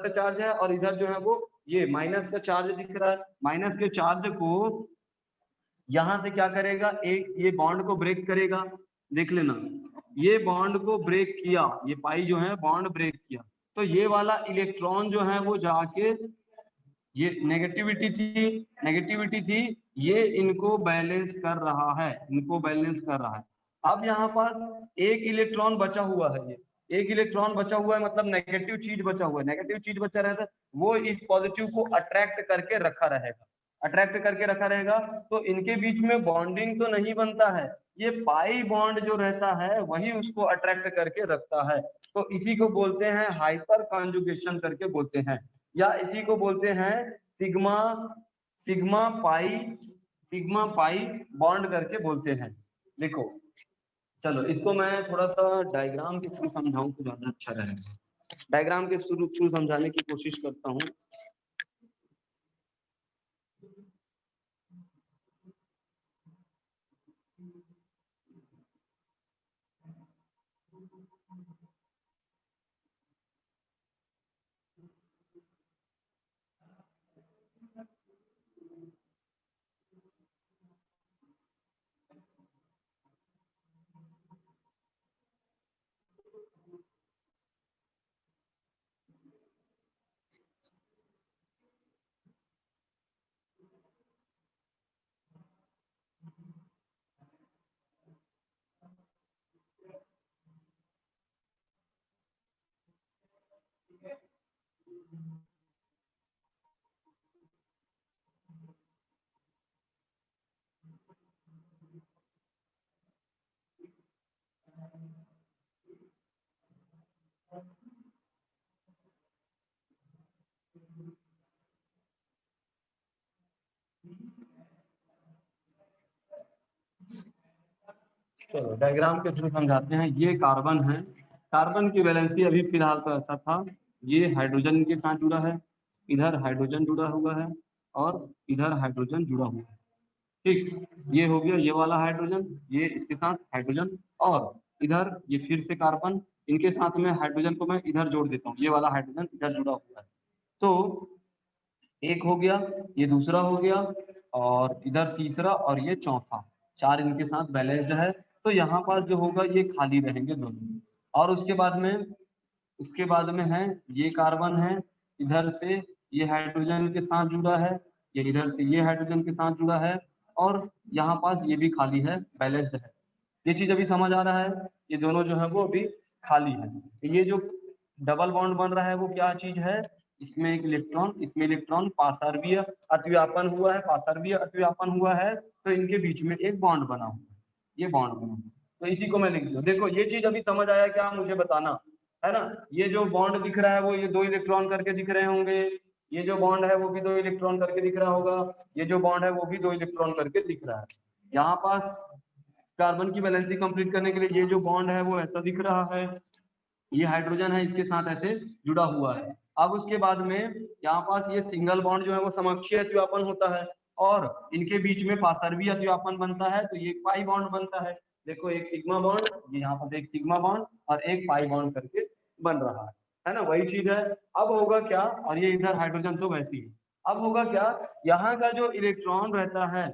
B: चार्ज है और इधर जो है वो ये माइनस का चार्ज दिख रहा है। माइनस के चार्ज को यहाँ से क्या करेगा, एक ये बॉन्ड को ब्रेक करेगा। देख लेना, ये बॉन्ड को ब्रेक किया, ये पाई जो है बॉन्ड ब्रेक किया, तो ये वाला इलेक्ट्रॉन जो है वो जाके, ये नेगेटिविटी थी, ये इनको बैलेंस कर रहा है, इनको बैलेंस कर रहा है। अब यहाँ पास एक इलेक्ट्रॉन बचा हुआ है, ये एक इलेक्ट्रॉन बचा हुआ है, मतलब नेगेटिव चीज बचा हुआ है। नेगेटिव चीज बचा रहता है, वो इस पॉजिटिव को अट्रैक्ट करके रखा रहेगा, अट्रैक्ट करके रखा रहेगा। तो इनके बीच में बॉन्डिंग तो नहीं बनता है, ये पाई बॉन्ड जो रहता है वही उसको अट्रैक्ट करके रखता है। तो इसी को बोलते हैं हाइपर कॉन्जुगेशन करके बोलते हैं, या इसी को बोलते हैं सिग्मा सिग्मा पाई बॉन्ड करके बोलते हैं। देखो चलो इसको मैं थोड़ा सा डायग्राम के थ्रू समझाऊं तो ज्यादा अच्छा रहेगा। डायग्राम के थ्रू समझाने की कोशिश करता हूँ। चलो डायग्राम के थ्रू समझाते हैं। ये कार्बन है, कार्बन की वैलेंसी अभी फिलहाल तो ऐसा था, ये हाइड्रोजन के साथ जुड़ा है, इधर हाइड्रोजन जुड़ा हुआ है और इधर हाइड्रोजन जुड़ा हुआ है। ठीक, ये हो गया ये वाला हाइड्रोजन, ये इसके साथ हाइड्रोजन, और इधर ये फिर से कार्बन, इनके साथ में हाइड्रोजन को मैं इधर जोड़ देता हूँ, ये वाला हाइड्रोजन इधर जुड़ा हुआ है। तो एक हो गया, ये दूसरा हो गया, और इधर तीसरा, और ये चौथा, चार इनके साथ बैलेंस्ड है। तो यहाँ पास जो होगा ये खाली रहेंगे दोनों। और उसके बाद में है ये कार्बन है, इधर से ये हाइड्रोजन के साथ जुड़ा है, ये इधर से ये हाइड्रोजन के साथ जुड़ा है, और यहाँ पास ये भी खाली है, बैलेंस्ड है। ये चीज अभी समझ आ रहा है, ये दोनों जो है वो अभी खाली है। ये जो डबल बॉन्ड बन रहा है वो क्या चीज है, इसमें एक इलेक्ट्रॉन, इसमें इलेक्ट्रॉन पाशर्वीय अतिव्यापन हुआ है, पाशर्वीय अतिव्यापन हुआ है, तो इनके बीच में एक बॉन्ड बना हुआ है, ये बॉन्ड बना हुआ है। तो इसी को मैं लिख दूं। देखो ये चीज अभी समझ आया क्या, मुझे बताना है ना। ये जो बॉन्ड दिख रहा है वो ये दो इलेक्ट्रॉन करके दिख रहे होंगे, ये जो बॉन्ड है वो भी दो इलेक्ट्रॉन करके दिख रहा होगा, ये जो बॉन्ड है वो भी दो इलेक्ट्रॉन करके दिख रहा है। यहाँ पास कार्बन की वैलेंसी कंप्लीट करने के लिए ये जो बॉन्ड है वो ऐसा दिख रहा है, ये हाइड्रोजन है इसके साथ ऐसे जुड़ा हुआ है। अब उसके बाद में यहाँ पास ये सिंगल बॉन्ड जो है वो समक्षीय अतिव्यापन होता है, और इनके बीच में पाशर्वीय अतिव्यापन बनता है, तो ये पाई बॉन्ड बनता है। देखो एक सिग्मा बॉन्ड, ये यहाँ पर एक सिग्मा बॉन्ड और एक पाई बॉन्ड करके बन रहा है ना, वही चीज है। अब होगा क्या, और ये इधर हाइड्रोजन तो वैसे ही, अब होगा क्या, यहाँ का जो इलेक्ट्रॉन रहता है,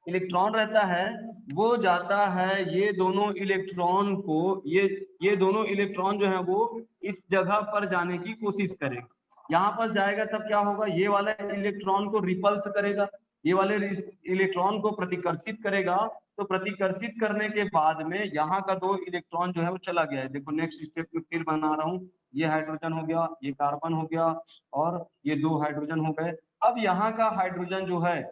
B: इलेक्ट्रॉन रहता है वो जाता है, ये दोनों इलेक्ट्रॉन को, ये दोनों इलेक्ट्रॉन जो है वो इस जगह पर जाने की कोशिश करेगा। यहाँ पर जाएगा तब क्या होगा, ये वाला इलेक्ट्रॉन को रिपल्स करेगा, ये वाले इलेक्ट्रॉन को प्रतिकर्षित करेगा। तो प्रतिकर्षित करने के बाद में यहाँ का दो इलेक्ट्रॉन जो है वो चला गया है। देखो नेक्स्ट स्टेप में फिर बना रहा हूँ, ये हाइड्रोजन हो गया, ये कार्बन हो गया, और ये दो हाइड्रोजन हो गए। अब यहाँ का हाइड्रोजन जो है,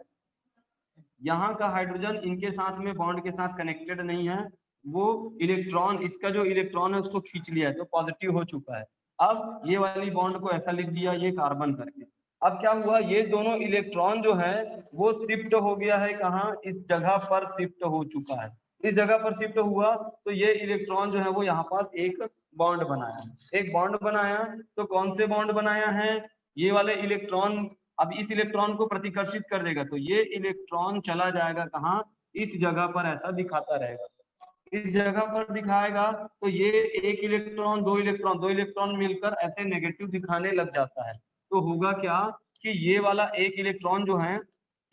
B: यहाँ का हाइड्रोजन इनके साथ में बॉन्ड के साथ कनेक्टेड नहीं है, वो इलेक्ट्रॉन, इसका जो इलेक्ट्रॉन है उसको खींच लिया है, तो पॉजिटिव हो चुका है। अब ये वाली बॉन्ड को ऐसा लिख दिया, ये कार्बन करके। अब क्या हुआ, ये दोनों इलेक्ट्रॉन जो है वो शिफ्ट हो गया है, कहाँ, इस जगह पर शिफ्ट हो चुका है। इस जगह पर शिफ्ट हुआ तो ये इलेक्ट्रॉन जो है वो यहाँ पास एक बॉन्ड बनाया, एक बॉन्ड बनाया। तो कौन से बॉन्ड बनाया है, ये वाले इलेक्ट्रॉन अब इस इलेक्ट्रॉन को प्रतिकर्षित कर देगा, तो ये इलेक्ट्रॉन चला जाएगा कहाँ, इस जगह पर ऐसा दिखाता रहेगा, इस जगह पर दिखाएगा। तो ये एक इलेक्ट्रॉन दो इलेक्ट्रॉन, दो इलेक्ट्रॉन मिलकर ऐसे नेगेटिव दिखाने लग जाता है। तो होगा क्या कि ये वाला एक इलेक्ट्रॉन जो है,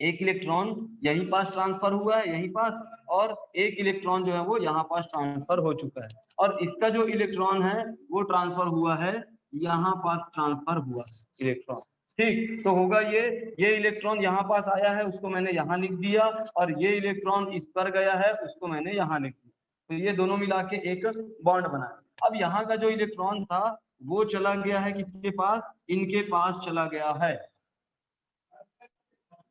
B: एक इलेक्ट्रॉन यहीं पास ट्रांसफर हुआ है, यहीं पास, और एक इलेक्ट्रॉन जो है वो यहाँ पास ट्रांसफर हो चुका है, और इसका जो इलेक्ट्रॉन है वो ट्रांसफर हुआ है, यहाँ पास ट्रांसफर हुआ इलेक्ट्रॉन। ठीक, तो होगा ये इलेक्ट्रॉन यहाँ पास आया है, उसको मैंने यहाँ लिख दिया, और ये इलेक्ट्रॉन इस पर गया है, उसको मैंने यहाँ लिख दिया, तो ये दोनों मिला के एक बॉन्ड बना। अब यहाँ का जो इलेक्ट्रॉन था वो चला गया है किसके पास, इनके पास चला गया है,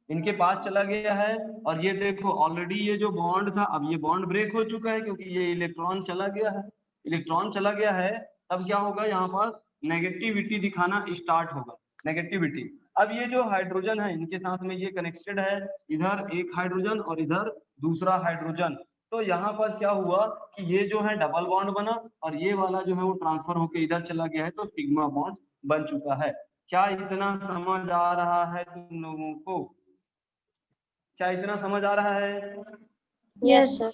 B: इनके पास चला गया है। और ये देखो ऑलरेडी ये जो बॉन्ड था, अब ये बॉन्ड ब्रेक हो चुका है क्योंकि ये इलेक्ट्रॉन चला गया है, इलेक्ट्रॉन चला गया है। तब क्या होगा, यहाँ पास नेगेटिविटी दिखाना स्टार्ट होगा, नेगेटिविटी। अब ये जो हाइड्रोजन है इनके साथ में ये कनेक्टेड है, इधर एक हाइड्रोजन और इधर दूसरा हाइड्रोजन। तो यहाँ पर क्या हुआ कि ये जो है डबल बॉन्ड बना, और ये वाला जो है वो ट्रांसफर होकर इधर चला गया है, तो सिग्मा बॉन्ड बन चुका है। क्या इतना समझ आ रहा है तुम लोगों को? क्या इतना समझ आ रहा है?
C: Yes sir.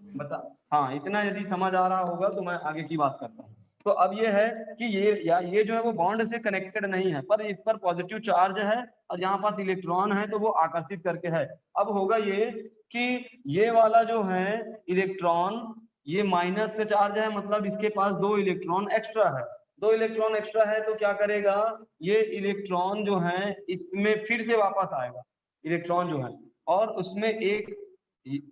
B: बता, हाँ इतना यदि समझ आ रहा होगा तो मैं आगे की बात करता हूँ। तो अब ये है कि ये जो है वो बॉन्ड से कनेक्टेड नहीं है, पर इस पर पॉजिटिव चार्ज है और यहाँ पास इलेक्ट्रॉन है तो वो आकर्षित करके है। अब होगा ये कि ये वाला जो है इलेक्ट्रॉन, ये माइनस का चार्ज है, मतलब इसके पास 2 इलेक्ट्रॉन एक्स्ट्रा है, 2 इलेक्ट्रॉन एक्स्ट्रा है, तो क्या करेगा, ये इलेक्ट्रॉन जो है इसमें फिर से वापस आएगा इलेक्ट्रॉन जो है, और उसमें एक,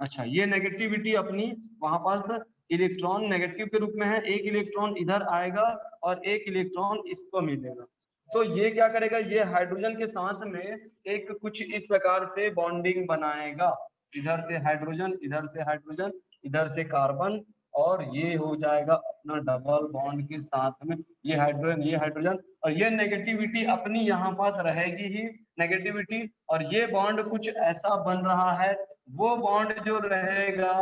B: अच्छा ये नेगेटिविटी अपनी वहां पास इलेक्ट्रॉन नेगेटिव के रूप में है, एक इलेक्ट्रॉन इधर आएगा और एक इलेक्ट्रॉन इसको मिलेगा। तो ये क्या करेगा, ये हाइड्रोजन के साथ में एक कुछ इस प्रकार से बॉन्डिंग बनाएगा, इधर से हाइड्रोजन, इधर से हाइड्रोजन, इधर से कार्बन, और ये हो जाएगा अपना डबल बॉन्ड के साथ में ये हाइड्रोजन, और ये नेगेटिविटी अपनी यहाँ पास रहेगी ही नेगेटिविटी, और ये बॉन्ड कुछ ऐसा बन रहा है, वो बॉन्ड जो रहेगा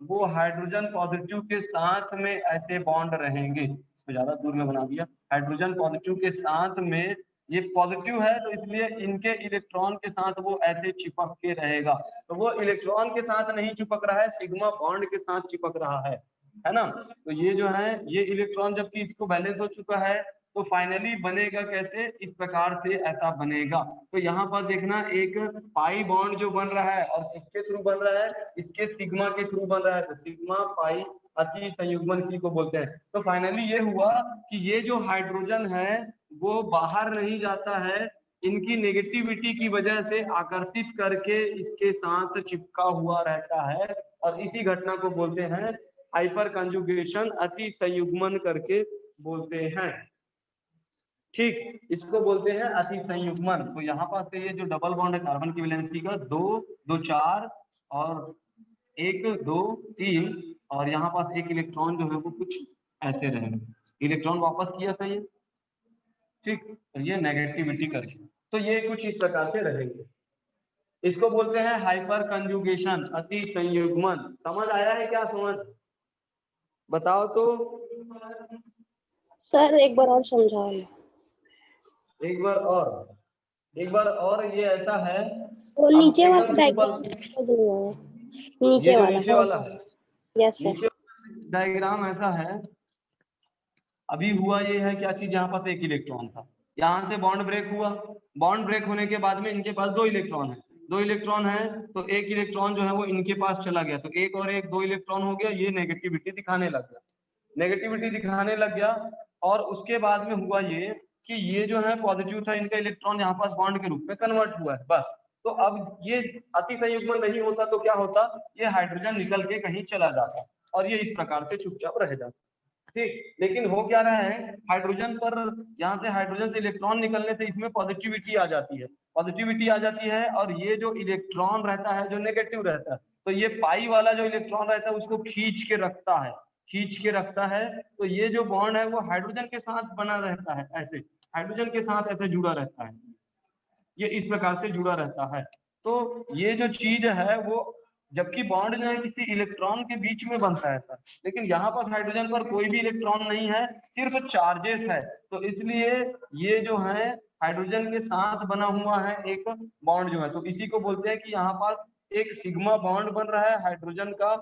B: वो हाइड्रोजन पॉजिटिव के साथ में ऐसे बॉन्ड रहेंगे। तो ज्यादा दूर में बना दिया, हाइड्रोजन पॉजिटिव के साथ में, ये पॉजिटिव है तो इसलिए इनके इलेक्ट्रॉन के साथ वो ऐसे चिपक के रहेगा, तो वो इलेक्ट्रॉन के साथ नहीं चिपक रहा है, सिग्मा बॉन्ड के साथ चिपक रहा है ना। तो ये जो है ये इलेक्ट्रॉन जबकि इसको बैलेंस हो चुका है, तो फाइनली बनेगा कैसे, इस प्रकार से ऐसा बनेगा। तो यहाँ पर देखना एक पाई बॉन्ड जो बन रहा है, और किसके थ्रू बन रहा है, इसके सिग्मा के थ्रू बन रहा है, तो सिग्मा पाई अति संयुग्मन इसी को बोलते हैं। तो फाइनली ये हुआ कि ये जो हाइड्रोजन है वो बाहर नहीं जाता है, इनकी नेगेटिविटी की वजह से आकर्षित करके इसके साथ चिपका हुआ रहता है, और इसी घटना को बोलते हैं हाइपर कंजुगेशन, अति संयुग्मन करके बोलते हैं। ठीक, इसको बोलते हैं अति संयुग्मन। तो यहाँ पास ये जो डबल बॉन्ड है कार्बन की वैलेंसी का 2 2 4 और 1 2 3, और यहाँ पास एक इलेक्ट्रॉन जो है वो कुछ ऐसे रहेंगे, इलेक्ट्रॉन वापस किया था ये, ठीक, तो ये नेगेटिविटी करके, तो ये कुछ इस प्रकार से रहेंगे। इसको बोलते हैं हाइपर कंजुगेशन, अति संयुग्मन। समझ आया है क्या, समझ बताओ तो।
C: सर एक बार और समझाओ।
B: एक बार और ये ऐसा है,
C: वो
B: अब
C: नीचे वाला
B: एकदम
C: डायग्राम
B: सिंपल,
C: नीचे
B: ये जो
C: वाला।
B: नीचे वाला है,
C: यस सर।
B: नीचे डायग्राम ऐसा है, अभी हुआ ये है क्या चीज, यहाँ पास एक इलेक्ट्रॉन था, यहाँ से बॉन्ड ब्रेक हुआ, बॉन्ड ब्रेक होने के बाद में इनके पास 2 इलेक्ट्रॉन है, 2 इलेक्ट्रॉन है, तो एक इलेक्ट्रॉन जो है वो इनके पास चला गया, तो एक और एक 2 इलेक्ट्रॉन हो गया, ये नेगेटिविटी दिखाने लग गया, नेगेटिविटी दिखाने लग गया। और उसके बाद में हुआ ये कि ये जो है पॉजिटिव था, इनका इलेक्ट्रॉन यहाँ पास बॉन्ड के रूप में कन्वर्ट हुआ है बस। तो अब ये अति संयुग्मन नहीं होता तो क्या होता, ये हाइड्रोजन निकल के कहीं चला जाता और ये इस प्रकार से चुपचाप रह जाता, ठीक। लेकिन हो क्या रहा है, हाइड्रोजन पर यहाँ से हाइड्रोजन से इलेक्ट्रॉन निकलने से इसमें पॉजिटिविटी आ जाती है, पॉजिटिविटी आ जाती है, और ये जो इलेक्ट्रॉन रहता है जो नेगेटिव रहता है, तो ये पाई वाला जो इलेक्ट्रॉन रहता है उसको खींच के रखता है, खींच के रखता है। तो ये जो बॉन्ड है वो हाइड्रोजन के साथ बना रहता है, ऐसे हाइड्रोजन के साथ ऐसे जुड़ा रहता है, ये इस प्रकार से जुड़ा रहता है। तो ये जो चीज है वो, जबकि बॉन्ड जो है किसी इलेक्ट्रॉन के बीच में बनता है सर, लेकिन यहाँ पर हाइड्रोजन पर कोई भी इलेक्ट्रॉन नहीं है, सिर्फ चार्जेस है, तो इसलिए ये जो है हाइड्रोजन के साथ बना हुआ है एक बॉन्ड जो है, तो इसी को बोलते हैं कि यहाँ पास एक सिग्मा बॉन्ड बन रहा है, हाइड्रोजन का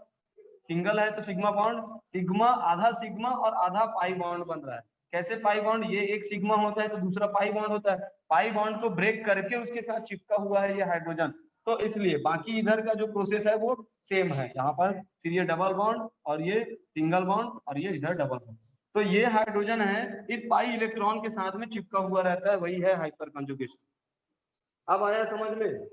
B: सिंगल है तो सिग्मा बॉन्ड, सिग्मा आधा सिग्मा और आधा पाई बॉन्ड बन रहा है। कैसे पाई बॉन्ड, ये एक सिग्मा होता है तो दूसरा पाई बॉन्ड होता है, पाई बॉन्ड को ब्रेक करके उसके साथ चिपका हुआ है ये हाइड्रोजन, तो इसलिए बाकी इधर का जो प्रोसेस है वो सेम है, यहाँ पर फिर ये डबल बॉन्ड और ये सिंगल बॉन्ड और ये इधर डबल बॉन्ड, तो ये हाइड्रोजन है इस पाई इलेक्ट्रॉन के साथ में चिपका हुआ रहता है, वही है हाइपर कंजुगेशन। अब आया समझ में?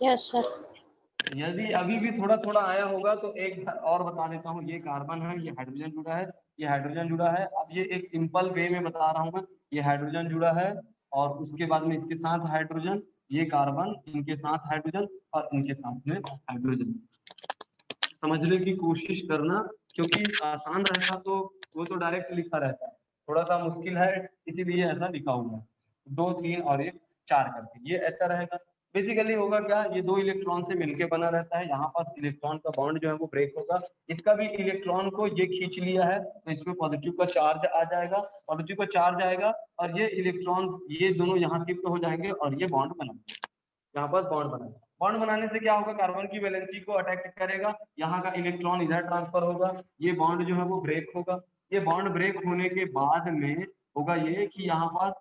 C: Yes sir.
B: यदि अभी भी थोड़ा थोड़ा आया होगा तो एक और बता देता हूँ, ये कार्बन है, ये हाइड्रोजन जुड़ा है, ये हाइड्रोजन जुड़ा है। अब ये एक सिंपल वे में बता रहा हूँ मैं, ये हाइड्रोजन जुड़ा है और उसके बाद में इसके साथ हाइड्रोजन, ये कार्बन, इनके साथ हाइड्रोजन और इनके साथ में हाइड्रोजन। समझने की कोशिश करना, क्योंकि आसान रहता तो वो तो डायरेक्ट लिखा रहता है, थोड़ा सा मुश्किल है इसीलिए ऐसा लिखा हुआ है 2 3 और 1 4 करके। ये ऐसा रहेगा। बेसिकली होगा क्या, ये 2 इलेक्ट्रॉन से मिलके बना रहता है, यहाँ पास इलेक्ट्रॉन का बॉन्ड जो है वो ब्रेक होगा, इसका भी इलेक्ट्रॉन को ये खींच लिया है तो इसमें पॉजिटिव का चार्ज आ जाएगा, पॉजिटिव का चार्ज आएगा और ये इलेक्ट्रॉन ये दोनों यहाँ शिफ्ट हो जाएंगे और ये बॉन्ड बना, यहाँ पर बॉन्ड बना। बॉन्ड बनाने से क्या होगा, कार्बन की वैलेंसी को अटैक करेगा, यहाँ का इलेक्ट्रॉन इधर ट्रांसफर होगा, ये बॉन्ड जो है वो ब्रेक होगा। ये बॉन्ड ब्रेक होने के बाद में होगा ये कि यहाँ पास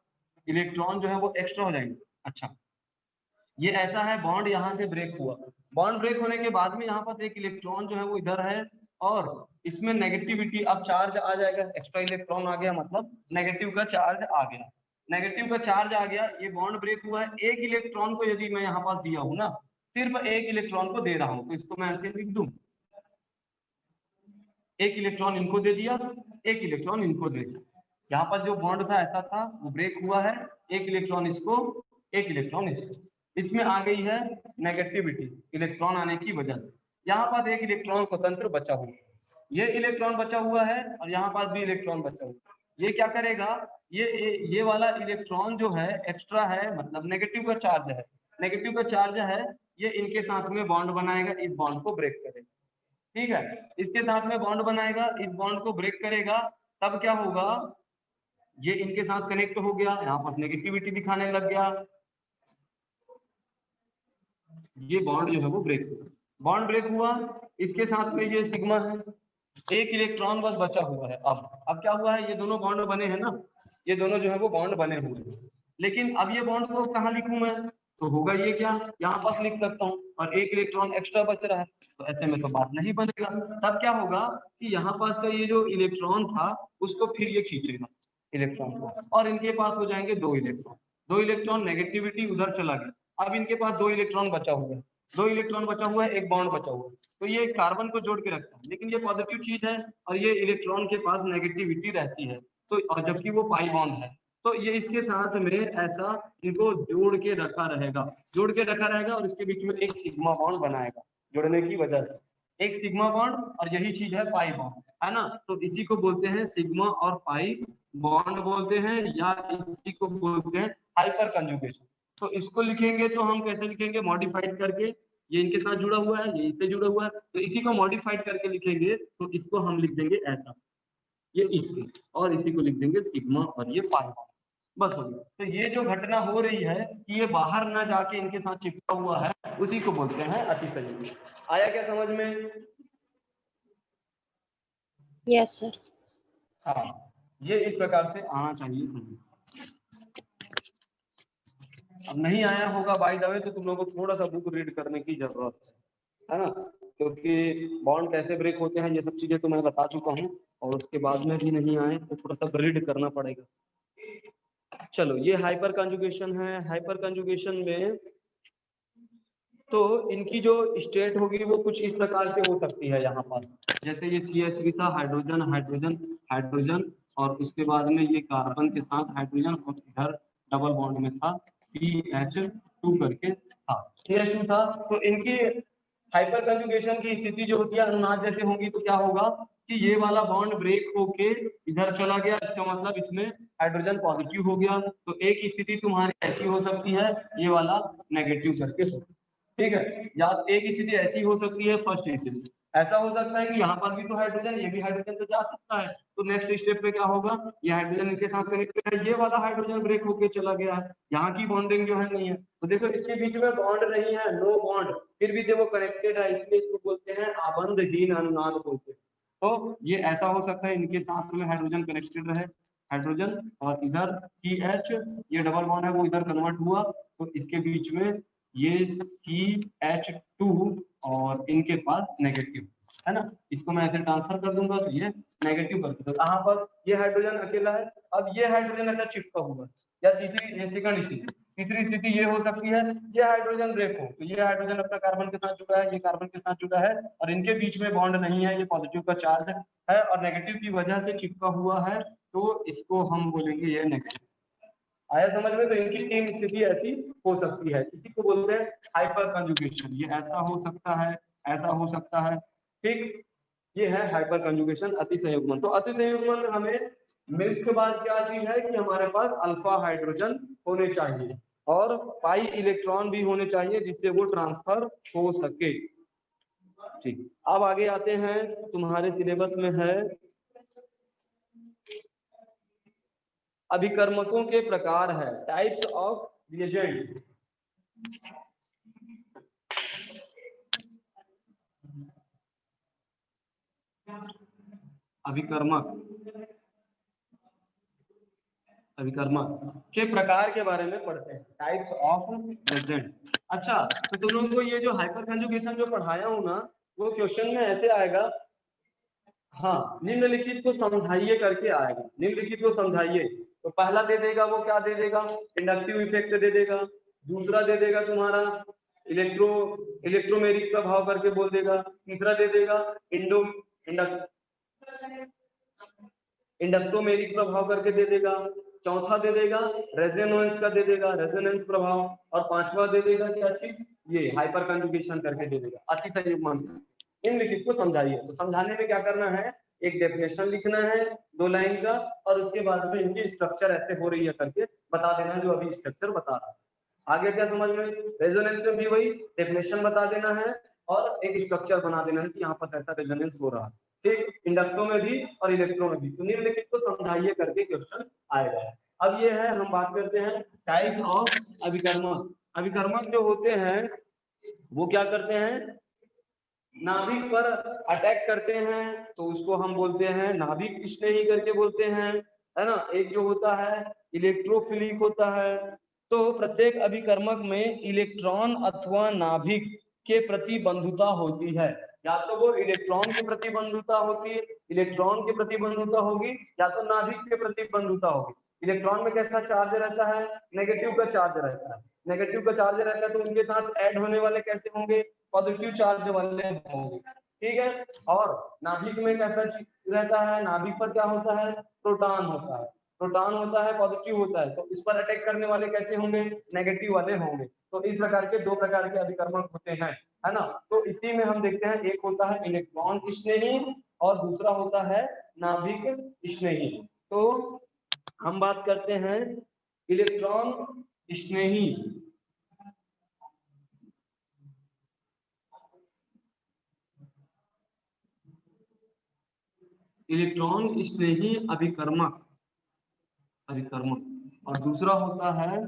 B: इलेक्ट्रॉन जो है वो एक्स्ट्रा हो जाएंगे। अच्छा, ये ऐसा है, बॉन्ड यहाँ से ब्रेक हुआ, बॉन्ड ब्रेक होने के बाद में यहाँ पास एक इलेक्ट्रॉन जो है वो इधर है और इसमें नेगेटिविटी, अब चार्ज आ जाएगा, एक्स्ट्रा इलेक्ट्रॉन आ गया मतलब नेगेटिव का चार्ज आ गया, नेगेटिव का चार्ज आ गया, ये बॉन्ड ब्रेक हुआ है। एक इलेक्ट्रॉन को यदि मैं यहाँ पास दिया हूँ ना, सिर्फ एक इलेक्ट्रॉन को दे रहा हूँ, तो इसको मैं ऐसे लिख दूं, एक इलेक्ट्रॉन इनको दे दिया, एक इलेक्ट्रॉन इनको दे दिया, यहाँ पर जो बॉन्ड था ऐसा था वो ब्रेक हुआ है, एक इलेक्ट्रॉन इसको, एक इलेक्ट्रॉन इसको, इसमें आ गई है नेगेटिविटी इलेक्ट्रॉन आने की वजह से। यहाँ पास एक इलेक्ट्रॉन स्वतंत्र बचा हुआ, ये इलेक्ट्रॉन बचा हुआ है और यहाँ पास भी इलेक्ट्रॉन बचा हुआ है। ये क्या करेगा, ये वाला इलेक्ट्रॉन जो है एक्स्ट्रा है, मतलब नेगेटिव का चार्ज है, नेगेटिव का चार्ज है, ये इनके साथ में बॉन्ड बनाएगा, इस बॉन्ड को ब्रेक करेगा। ठीक है, इसके साथ में बॉन्ड बनाएगा, इस बॉन्ड को ब्रेक करेगा, तब क्या होगा, ये इनके साथ कनेक्ट हो गया, यहाँ पर नेगेटिविटी दिखाने लग गया, ये बॉन्ड जो है वो ब्रेक हुआ, बॉन्ड ब्रेक हुआ, इसके साथ में ये सिग्मा है, एक इलेक्ट्रॉन बस बचा हुआ है। अब क्या हुआ है, ये दोनों बॉन्ड बने हैं ना, ये दोनों जो है वो बॉन्ड बने हुए हैं, लेकिन अब ये बॉन्ड को कहाँ लिखूं मैं, तो होगा ये क्या, यहाँ पास लिख सकता हूँ और एक इलेक्ट्रॉन एक्स्ट्रा बच रहा है, तो ऐसे में तो बात नहीं बनेगा। तब क्या होगा कि यहाँ पास का ये जो इलेक्ट्रॉन था उसको फिर ये खींचेगा इलेक्ट्रॉन को और इनके पास हो जाएंगे 2 इलेक्ट्रॉन, 2 इलेक्ट्रॉन, नेगेटिविटी उधर चला गया, अब इनके पास 2 इलेक्ट्रॉन बचा हुआ है, 2 इलेक्ट्रॉन बचा हुआ है, एक बॉन्ड बचा हुआ है, तो ये कार्बन को जोड़ के रखता है, लेकिन ये पॉजिटिव चीज है और ये इलेक्ट्रॉन के पास नेगेटिविटी रहती है, तो और जबकि वो पाई बॉन्ड है, तो ये इसके साथ में ऐसा इनको जोड़ के रखा रहेगा, जोड़ के रखा रहेगा और इसके बीच में एक सिग्मा बॉन्ड बनाएगा जोड़ने की वजह से, एक सिग्मा बॉन्ड, और यही चीज है पाई बॉन्ड, है ना। तो इसी को बोलते हैं सिग्मा और पाई बॉन्ड बोलते हैं, या इसी को बोलते हैं हाइपर कंजुगेशन। तो इसको लिखेंगे तो हम कैसे लिखेंगे, मॉडिफाइड करके, ये इनके साथ जुड़ा हुआ है, ये इससे जुड़ा हुआ है, तो इसी को मॉडिफाइड करके लिखेंगे, तो इसको हम लिख देंगे ऐसा, ये इसके, और इसी को लिख देंगे सिग्मा और ये पाई, बस हो गया। तो ये जो घटना हो रही है कि ये बाहर ना जाके इनके साथ चिपका हुआ है, उसी को बोलते हैं अतिसंयोजन। आया क्या समझ में?
C: Yes sir.
B: हाँ, ये इस प्रकार से आना चाहिए समझ। अब नहीं आया होगा बाय द वे तो तुम लोगों को थोड़ा सा बुक रीड करने की जरूरत है ना, क्योंकि बॉन्ड कैसे ब्रेक होते हैं ये सब चीजें तो मैं बता चुका हूँ, और उसके बाद में भी नहीं आए तो थोड़ा सा रीड करना पड़ेगा। चलो, ये हाइपर कंजुगेशन है। हाइपर कंजुगेशन में तो इनकी जो स्टेट होगी वो कुछ इस प्रकार से हो सकती है, यहाँ पर जैसे ये CH3 था, हाइड्रोजन हाइड्रोजन हाइड्रोजन, और उसके बाद में ये कार्बन के साथ हाइड्रोजन, और इधर डबल बॉन्ड में था CH2 करके था, CH2 था। तो इनकी हाइपर कंजुगेशन की स्थिति जो होती है अनुनाद जैसे होंगी, तो क्या होगा कि ये वाला बॉन्ड ब्रेक होके इधर चला गया, इसका मतलब इसमें हाइड्रोजन पॉजिटिव हो गया, तो एक स्थिति तुम्हारी ऐसी हो सकती है, ये वाला नेगेटिव करके, ठीक है, या एक स्थिति ऐसी हो सकती है, फर्स्ट स्थिति ऐसा हो सकता है कि यहाँ पर भी तो हाइड्रोजन, ये भी हाइड्रोजन तो जा सकता है, तो नेक्स्ट स्टेप पे क्या होगा, ये हाइड्रोजन इनके साथ कनेक्टेड है, ये वाला हाइड्रोजन ब्रेक होके चला गया है, यहाँ की बॉन्डिंग जो है नहीं है, तो देखो इसके बीच में बॉन्ड नहीं है, नो बॉन्ड, फिर भी जब वो कनेक्टेड है, इसलिए इसको बोलते हैं आबंधहीन अनुनाद बोलते हैं। तो ये ऐसा हो सकता है इनके साथ में हाइड्रोजन कनेक्टेड रहे, हाइड्रोजन, और इधर CH, ये डबल बॉन्ड है वो इधर कन्वर्ट हुआ, तो इसके बीच में ये CH2 और इनके पास नेगेटिव, है ना। इसको मैं ऐसे ट्रांसफर कर दूंगा तो ये नेगेटिव कर दूंगा। कहाँ पर ये हाइड्रोजन अकेला है, अब ये हाइड्रोजन ऐसा चिपका हुआ है। या तीसरी सेकंड स्थिति, तीसरी स्थिति ये हो सकती है, ये हाइड्रोजन ब्रेक हो, तो ये हाइड्रोजन अपना कार्बन के साथ जुड़ा है, ये कार्बन के साथ जुड़ा है और इनके बीच में बॉन्ड नहीं है, ये पॉजिटिव का चार्ज है और नेगेटिव की वजह से चिपका हुआ है, तो इसको हम बोलेंगे ये नेगेटिव। आया समझ में? तो इनकी तीन स्थिति ऐसी हो सकती है, इसी को बोलते हैं हाइपर कंजुगेशन। ये ऐसा हो सकता है, ऐसा हो सकता है, ठीक। ये है हाइपर कंजुगेशन, अतिसंयुग्मन। तो अतिसंयुग्मन में हमें मिल्क के बाद क्या चीज है कि हमारे पास अल्फा हाइड्रोजन होने चाहिए और पाई इलेक्ट्रॉन भी होने चाहिए जिससे वो ट्रांसफर हो सके, ठीक। अब आगे आते हैं, तुम्हारे सिलेबस में है अभिकर्मकों के प्रकार है, टाइप्स ऑफ रिएजेंट। अभिकर्मक के प्रकार के बारे में पढ़ते हैं, टाइप्स ऑफ रिएजेंट। अच्छा, तो तुम लोगों को ये जो हाइपर कंजुगेशन जो पढ़ाया हूं ना, वो क्वेश्चन में ऐसे आएगा, हाँ, निम्नलिखित को समझाइए करके आएगा। निम्नलिखित को समझाइए, तो पहला दे देगा, वो क्या दे देगा, इंडक्टिव इफेक्ट दे देगा। दूसरा दे देगा तुम्हारा इलेक्ट्रोमेरिक प्रभाव करके बोल देगा। तीसरा दे देगा इंडक्टोमेरिक प्रभाव करके दे देगा। चौथा दे देगा रेजोनेंस का दे देगा, रेजोनेंस प्रभाव। और पांचवा दे देगा क्या चीज, ये हाइपर कंजुगेशन करके दे देगा, अतिसंयुग्मन। निम्नलिखित को समझाइए, तो समझाने में क्या करना है, एक डेफिनेशन लिखना है 2 लाइन का और उसके बाद में इनकी स्ट्रक्चर ऐसे हो रही है करके बता देना जो अभी स्ट्रक्चर बता रहा है। आगे क्या समझ में, रेजोनेंस में भी वही डेफिनेशन बता देना है और एक स्ट्रक्चर बना देना है कि यहाँ पर ऐसा रेजोनेंस हो रहा है, ठीक। इंडक्टो में भी और इलेक्ट्रो में भी। तो निम्नलिखित को समझाइए करके क्वेश्चन आएगा। अब ये है, हम बात करते हैं टाइप्स ऑफ अभिकर्मक। अभिकर्मक जो होते हैं वो क्या करते हैं, नाभिक पर अटैक करते हैं, तो उसको हम बोलते हैं नाभिक स्नेही करके बोलते हैं, है ना। एक जो होता है इलेक्ट्रोफिलिक होता है। तो प्रत्येक अभिकर्मक में इलेक्ट्रॉन अथवा नाभिक के प्रति बंधुता होती है, या तो वो इलेक्ट्रॉन के प्रति बंधुता होती है, इलेक्ट्रॉन के प्रति बंधुता होगी, या तो नाभिक के प्रति बंधुता होगी। इलेक्ट्रॉन में कैसा चार्ज रहता है, नेगेटिव का चार्ज रहता है। नेगेटिव का चार्ज रहता है तो उनके साथ ऐड होने वाले कैसे होंगे, पॉजिटिव चार्ज वाले होंगे, ठीक है। और नाभिक में कैसा रहता है, नाभिक पर क्या होता है, प्रोटॉन होता है। प्रोटॉन होता है, पॉजिटिव होता है, तो इस पर अटैक करने वाले कैसे होंगे, नेगेटिव वाले होंगे। तो इस प्रकार के 2 प्रकार के अभिकर्मक होते हैं, है ना। तो इसी में हम देखते हैं, एक होता है इलेक्ट्रॉन स्नेही और दूसरा होता है नाभिक स्नेही। तो हम बात करते हैं इलेक्ट्रॉन स्नेही। इलेक्ट्रॉन स्नेही अभिकर्मक और दूसरा होता है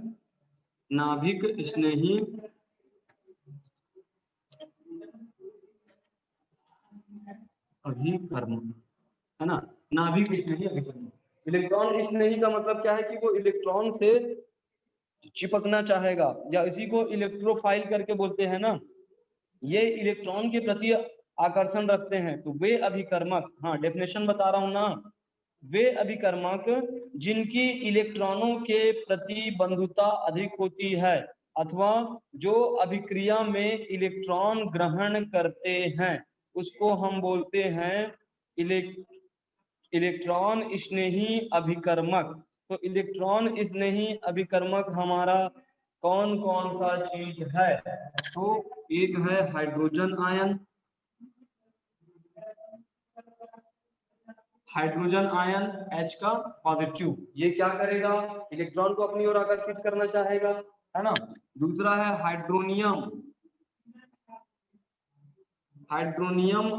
B: नाभिक स्नेही अभिकर्मक, है ना। नाभिक स्नेही अभिकर्मक। इलेक्ट्रॉन स्नेही का मतलब क्या है कि वो इलेक्ट्रॉन से चिपकना चाहेगा, या इसी को इलेक्ट्रोफाइल करके बोलते हैं ना। ये इलेक्ट्रॉन के प्रति आकर्षण रखते हैं, तो वे अभिकर्मक, हाँ डेफिनेशन बता रहा हूं ना, वे अभिकर्मक जिनकी इलेक्ट्रॉनों के प्रति बंधुता अधिक होती है अथवा जो अभिक्रिया में इलेक्ट्रॉन ग्रहण करते हैं, उसको हम बोलते हैं इलेक्ट्रॉन स्नेही अभिकर्मक। तो इलेक्ट्रॉन स्नेही अभिकर्मक हमारा कौन कौन सा चीज है, तो एक है हाइड्रोजन आयन, H का पॉजिटिव, ये क्या करेगा, इलेक्ट्रॉन को अपनी ओर आकर्षित करना चाहेगा, है ना। दूसरा है हाइड्रोनियम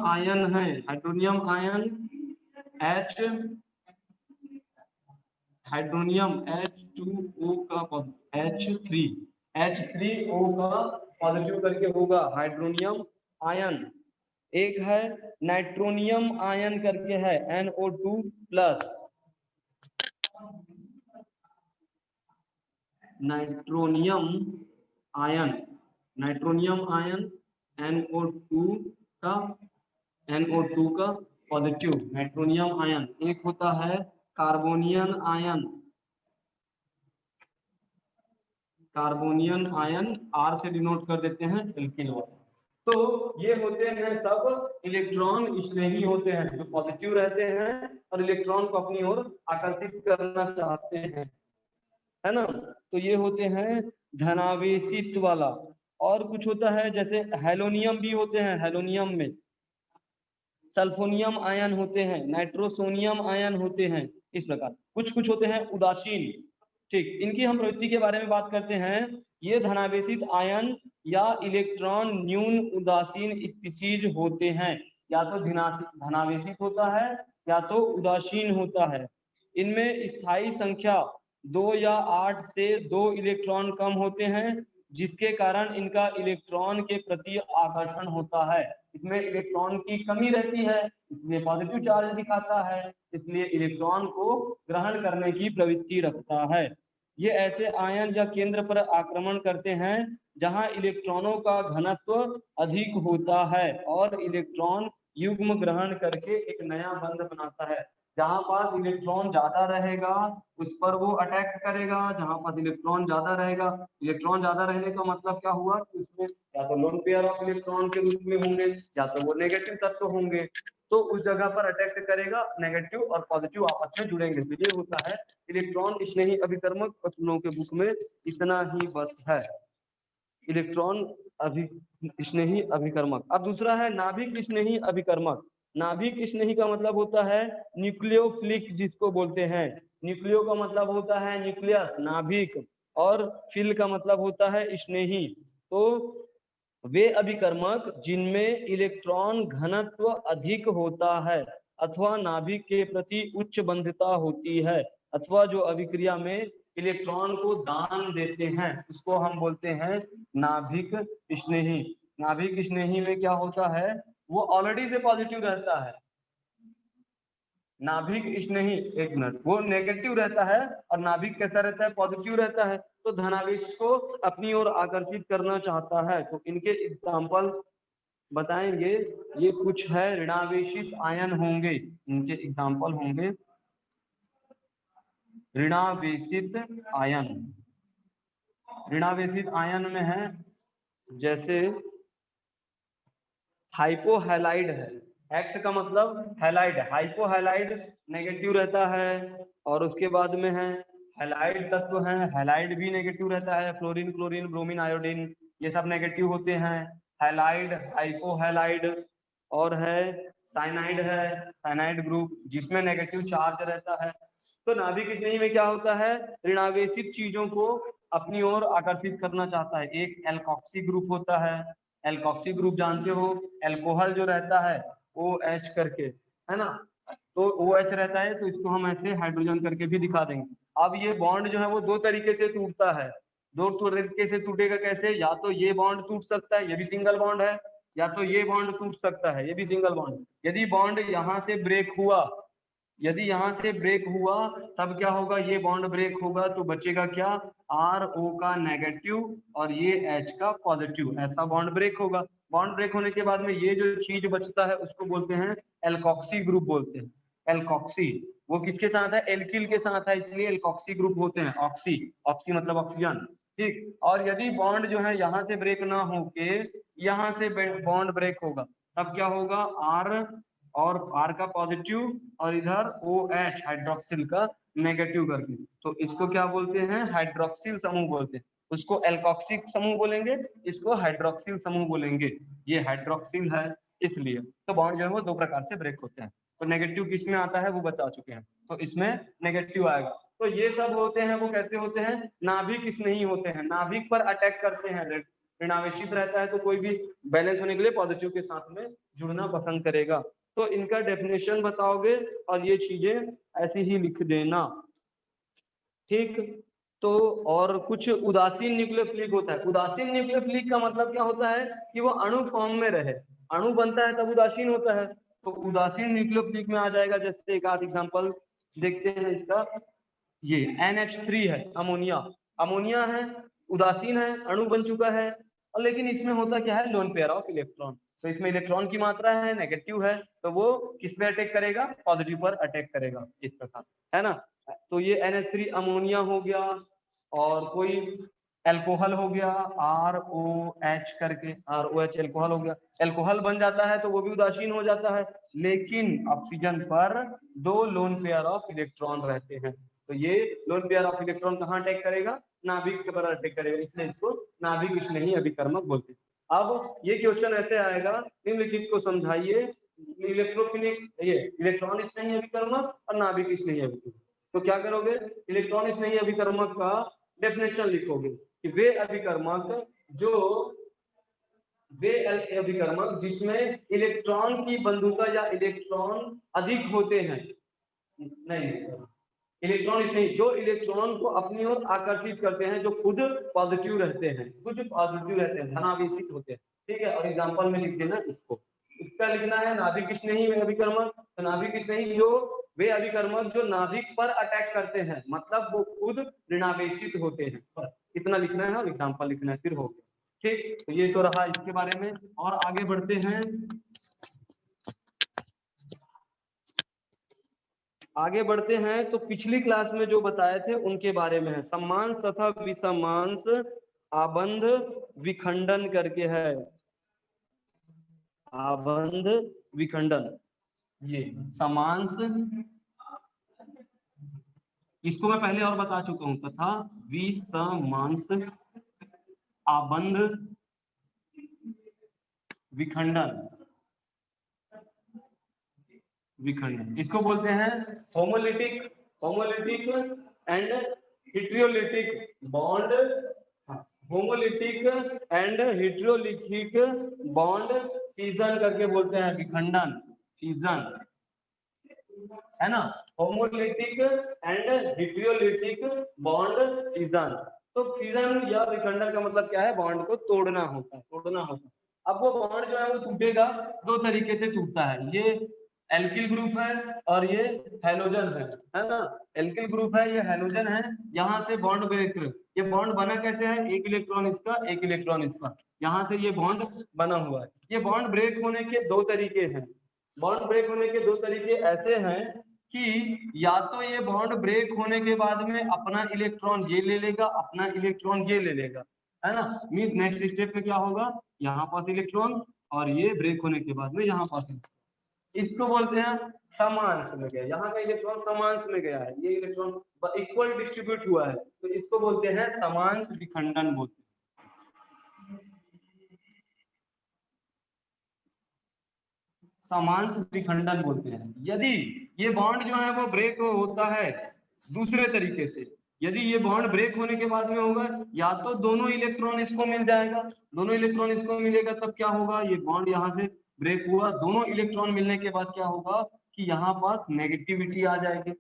B: आयन है, हाइड्रोनियम आयन H2O का H3O का पॉजिटिव करके होगा हाइड्रोनियम आयन। एक है नाइट्रोनियम आयन करके है NO2 plus, nitronium ion NO2 का NO2 का पॉजिटिव नाइट्रोनियम आयन, एक होता है कार्बोनियन आयन, कार्बोनियन आयन R से डिनोट कर देते हैं एल्किल वाला। तो ये होते हैं सब इलेक्ट्रॉन स्नेही होते हैं जो पॉजिटिव रहते हैं और इलेक्ट्रॉन को अपनी ओर आकर्षित करना चाहते हैं, है ना। तो ये होते हैं धनावेशित वाला। और कुछ होता है जैसे हेलोनियम भी होते हैं, हेलोनियम में सल्फोनियम आयन होते हैं, नाइट्रोसोनियम आयन होते हैं, इस प्रकार कुछ कुछ होते हैं उदासीन। ठीक, इनकी हम प्रवृत्ति के बारे में बात करते हैं। ये धनावेशित आयन या इलेक्ट्रॉन न्यून उदासीन स्पीशीज होते हैं, या तो धनावेशित होता है या तो उदासीन होता है। इनमें स्थायी संख्या 2 या 8 से 2 इलेक्ट्रॉन कम होते हैं, जिसके कारण इनका इलेक्ट्रॉन के प्रति आकर्षण होता है। इसमें इलेक्ट्रॉन की कमी रहती है, इसलिए पॉजिटिव चार्ज दिखाता है, इसलिए इलेक्ट्रॉन को ग्रहण करने की प्रवृत्ति रखता है। ये ऐसे आयन या केंद्र पर आक्रमण करते हैं जहां इलेक्ट्रॉनों का घनत्व अधिक होता है और इलेक्ट्रॉन युग्म ग्रहण करके एक नया बंध बनाता है। जहां पास इलेक्ट्रॉन ज्यादा रहेगा उस पर वो अटैक करेगा, जहां पास इलेक्ट्रॉन ज्यादा रहेगा, इलेक्ट्रॉन ज्यादा रहने का मतलब क्या हुआ कि उसमें या तो लोन पेयर ऑफ इलेक्ट्रॉन के रूप में होंगे या तो वो नेगेटिव तत्व होंगे, तो उस जगह पर अटैक करेगा, नेगेटिव और पॉजिटिव आपस में जुड़ेंगे। तो ये होता है इलेक्ट्रॉन स्नेही अभिकर्मक। कुछ लोगों के बुक में इतना ही बस है, इलेक्ट्रॉन स्नेही अभिकर्मक। अब दूसरा है नाभिक स्नेही अभिकर्मक। नाभिक स्नेही का मतलब होता है न्यूक्लियोफिलिक, जिसको बोलते हैं। न्यूक्लियो का मतलब होता है न्यूक्लियस, नाभिक, और फिल का मतलब होता है स्नेही। तो वे अभिकर्मक जिनमें इलेक्ट्रॉन घनत्व अधिक होता है अथवा नाभिक के प्रति उच्च बंधता होती है, अथवा जो अभिक्रिया में इलेक्ट्रॉन को दान देते हैं, उसको हम बोलते हैं नाभिक स्नेही। नाभिक स्नेही में क्या होता है, वो ऑलरेडी से पॉजिटिव रहता है। नाभिक स्नेही, एक मिनट, वो नेगेटिव रहता है और नाभिक कैसा रहता है, पॉजिटिव रहता है, तो धनावेश को अपनी ओर आकर्षित करना चाहता है। तो इनके एग्जाम्पल बताएंगे, ये कुछ है ऋणावेशित आयन होंगे, इनके एग्जाम्पल होंगे ऋणावेशित आयन। ऋणावेशित आयन में है जैसे हाइपोहैलाइड है, एक्स का मतलब हैलाइड, हाइपोहैलाइड नेगेटिव रहता है। और उसके बाद में है हैलाइड तत्व है, हैलाइड भी नेगेटिव रहता है, फ्लोरीन, क्लोरीन, ब्रोमीन, आयोडीन, ये सब नेगेटिव होते हैं। हैलाइड, हाइपोहैलाइड, और है साइनाइड, है साइनाइड ग्रुप जिसमें नेगेटिव चार्ज रहता है। तो नाभिक स्नेही में क्या होता है, ऋणावेशित चीजों को अपनी ओर आकर्षिच करना चाहता है। एक एल्कोक्सी ग्रुप होता है, एल्कोक्सी ग्रुप जानते हो, एल्कोहल जो रहता है OH करके, है ना, तो OH रहता है, तो इसको हम ऐसे हाइड्रोजन करके भी दिखा देंगे। अब ये बॉन्ड जो है वो दो तरीके से टूटता है, दो तरीके से टूटेगा। कैसे, या तो ये बॉन्ड टूट सकता है, ये भी सिंगल बॉन्ड है, या तो ये बॉन्ड टूट सकता है, ये भी सिंगल बॉन्ड। यदि बॉन्ड यहाँ से ब्रेक हुआ, यदि यहाँ से ब्रेक हुआ तब क्या होगा, ये बॉन्ड ब्रेक होगा तो बचेगा क्या, RO का नेगेटिव और ये H का पॉजिटिव, ऐसा बॉन्ड ब्रेक होगा। बॉन्ड ब्रेक होने के बाद में ये जो चीज बचता है उसको बोलते हैं एल्कोक्सी ग्रुप बोलते हैं। एल्कोक्सी वो किसके साथ है, एल्किल के साथ है, इसलिए एल्कोक्सी ग्रुप होते हैं। ऑक्सी, ऑक्सी मतलब ऑक्सीजन, ठीक। और यदि बॉन्ड जो है यहाँ से ब्रेक ना होके यहाँ से बॉन्ड ब्रेक होगा, तब क्या होगा, R और R का पॉजिटिव और इधर OH हाइड्रोक्सिल का नेगेटिव करके, तो इसको क्या बोलते हैं, हाइड्रोक्सिल समूह बोलते हैं। उसको एल्कोक्सिक समूह बोलेंगे, इसको हाइड्रोक्सिल समूह बोलेंगे। ये हाइड्रोक्सिल है इसलिए। तो बॉन्ड जो है वो दो प्रकार से ब्रेक होते हैं। तो नेगेटिव किसमें आता है वो बता चुके हैं, तो इसमें नेगेटिव आएगा। तो ये सब होते हैं वो कैसे होते हैं, नाभिक स्नेही होते हैं, नाभिक पर अटैक करते हैं। ऋणावेशित रहता है तो कोई भी बैलेंस होने के लिए पॉजिटिव के साथ में जुड़ना पसंद करेगा। तो इनका डेफिनेशन बताओगे और ये चीजें ऐसी ही लिख देना, ठीक। तो और कुछ उदासीन न्यूक्लियोफिलिक होता है। उदासीन न्यूक्लियोफिलिक का मतलब क्या होता है कि वो अणु फॉर्म में रहे, अणु बनता है तब उदासीन होता है। तो उदासीन न्यूक्लियोफिलिक में आ जाएगा, जैसे एक आध एग्जांपल देखते हैं इसका। ये NH3 है, अमोनिया, अमोनिया है, उदासीन है, अणु बन चुका है, और लेकिन इसमें होता क्या है, लोन पेयर ऑफ इलेक्ट्रॉन। तो इसमें इलेक्ट्रॉन की मात्रा है, नेगेटिव है, तो वो किस पे अटैक करेगा, पॉजिटिव पर अटैक करेगा, इस प्रकार, है ना। तो ये NH3 अमोनिया हो गया, और कोई एल्कोहल हो गया, ROH करके, ROH एल्कोहल हो गया, एल्कोहल बन जाता है तो वो भी उदासीन हो जाता है, लेकिन ऑक्सीजन पर 2 लोन पेयर ऑफ इलेक्ट्रॉन रहते हैं, तो ये लोन पेयर ऑफ इलेक्ट्रॉन कहाँ अटैक करेगा, नाभिक के पर अटैक करेगा, इसलिए इसको नाभिक स्नेही अभिकर्मक बोलते हैं। अब ये क्वेश्चन ऐसे आएगा, निम्नलिखित को समझाइए, इलेक्ट्रोफिलिक, ये इलेक्ट्रॉन स्नेही अभिकर्मक और नाभिक स्नेही अभिकर्मक। तो क्या करोगे, इलेक्ट्रॉन स्नेही अभिकर्मक का डेफिनेशन लिखोगे कि वे अभिकर्मक जिसमें इलेक्ट्रॉन की बंधुता या इलेक्ट्रॉन अधिक होते हैं, नहीं, इलेक्ट्रॉन नहीं, जो इलेक्ट्रॉन को अपनी ओर आकर्षित करते हैं, जो खुद पॉजिटिव रहते हैं, धनावेशित होते हैं, ठीक है। और एग्जांपल में लिख देना इसको, इसका लिखना है नाभिक स्नेही अभिकर्मक। तो नाभिक स्नेही जो वे अभिकर्मक जो नाभिक पर अटैक करते हैं, मतलब वो खुद ऋणावेशित होते हैं, बस इतना लिखना है और एग्जांपल लिखना है, फिर हो गया, ठीक। तो ये तो रहा इसके बारे में, और आगे बढ़ते हैं। आगे बढ़ते हैं तो पिछली क्लास में जो बताए थे उनके बारे में है, समांश तथा विसमांश आबंध विखंडन करके है, आबंध विखंडन, ये समांश, इसको मैं पहले और बता चुका हूं, तथा विसमांश आबंध विखंडन, इसको बोलते हैं homolytic and heterolytic bond, homolytic and heterolytic bond fission करके बोलते हैं, विखंडन, फिजन, है ना, homolytic and heterolytic bond fission. तो फिजन या विखंडन का मतलब क्या है, बॉन्ड को तोड़ना होता है, अब वो बॉन्ड जो है वो टूटेगा, 2 तरीके से टूटता है, ये एल्किल ग्रुप है और ये हैलोजन है ना, एल्किल ग्रुप है, ये हैलोजन है, यहाँ से बॉन्ड ब्रेक, ये बॉन्ड बना कैसे है, एक इलेक्ट्रॉन इसका, एक इलेक्ट्रॉन इसका, यहाँ से ये बॉन्ड बना हुआ है। ये बॉन्ड ब्रेक होने के 2 तरीके हैं, बॉन्ड ब्रेक होने के 2 तरीके ऐसे हैं कि या तो ये बॉन्ड ब्रेक होने के बाद में अपना इलेक्ट्रॉन ये ले लेगा, अपना इलेक्ट्रॉन ये ले लेगा, है ना, मींस नेक्स्ट स्टेप में क्या होगा, यहाँ पास इलेक्ट्रॉन और ये ब्रेक होने के बाद में यहाँ पास, इसको बोलते हैं समांश में गया, यहाँ का इलेक्ट्रॉन समांश में गया है, ये इलेक्ट्रॉन इक्वल डिस्ट्रीब्यूट हुआ है, तो इसको बोलते हैं समांश विखंडन बोलते हैं, समांश विखंडन बोलते हैं। यदि ये बॉन्ड जो है वो ब्रेक होता है दूसरे तरीके से, यदि ये बॉन्ड ब्रेक होने के बाद में होगा, या तो दोनों इलेक्ट्रॉन इसको मिल जाएगा, दोनों इलेक्ट्रॉन इसको मिलेगा, तब क्या होगा, ये बॉन्ड यहाँ से ब्रेक हुआ, दोनों इलेक्ट्रॉन मिलने के बाद क्या होगा कि यहाँ पास नेगेटिविटी आ जाएगी,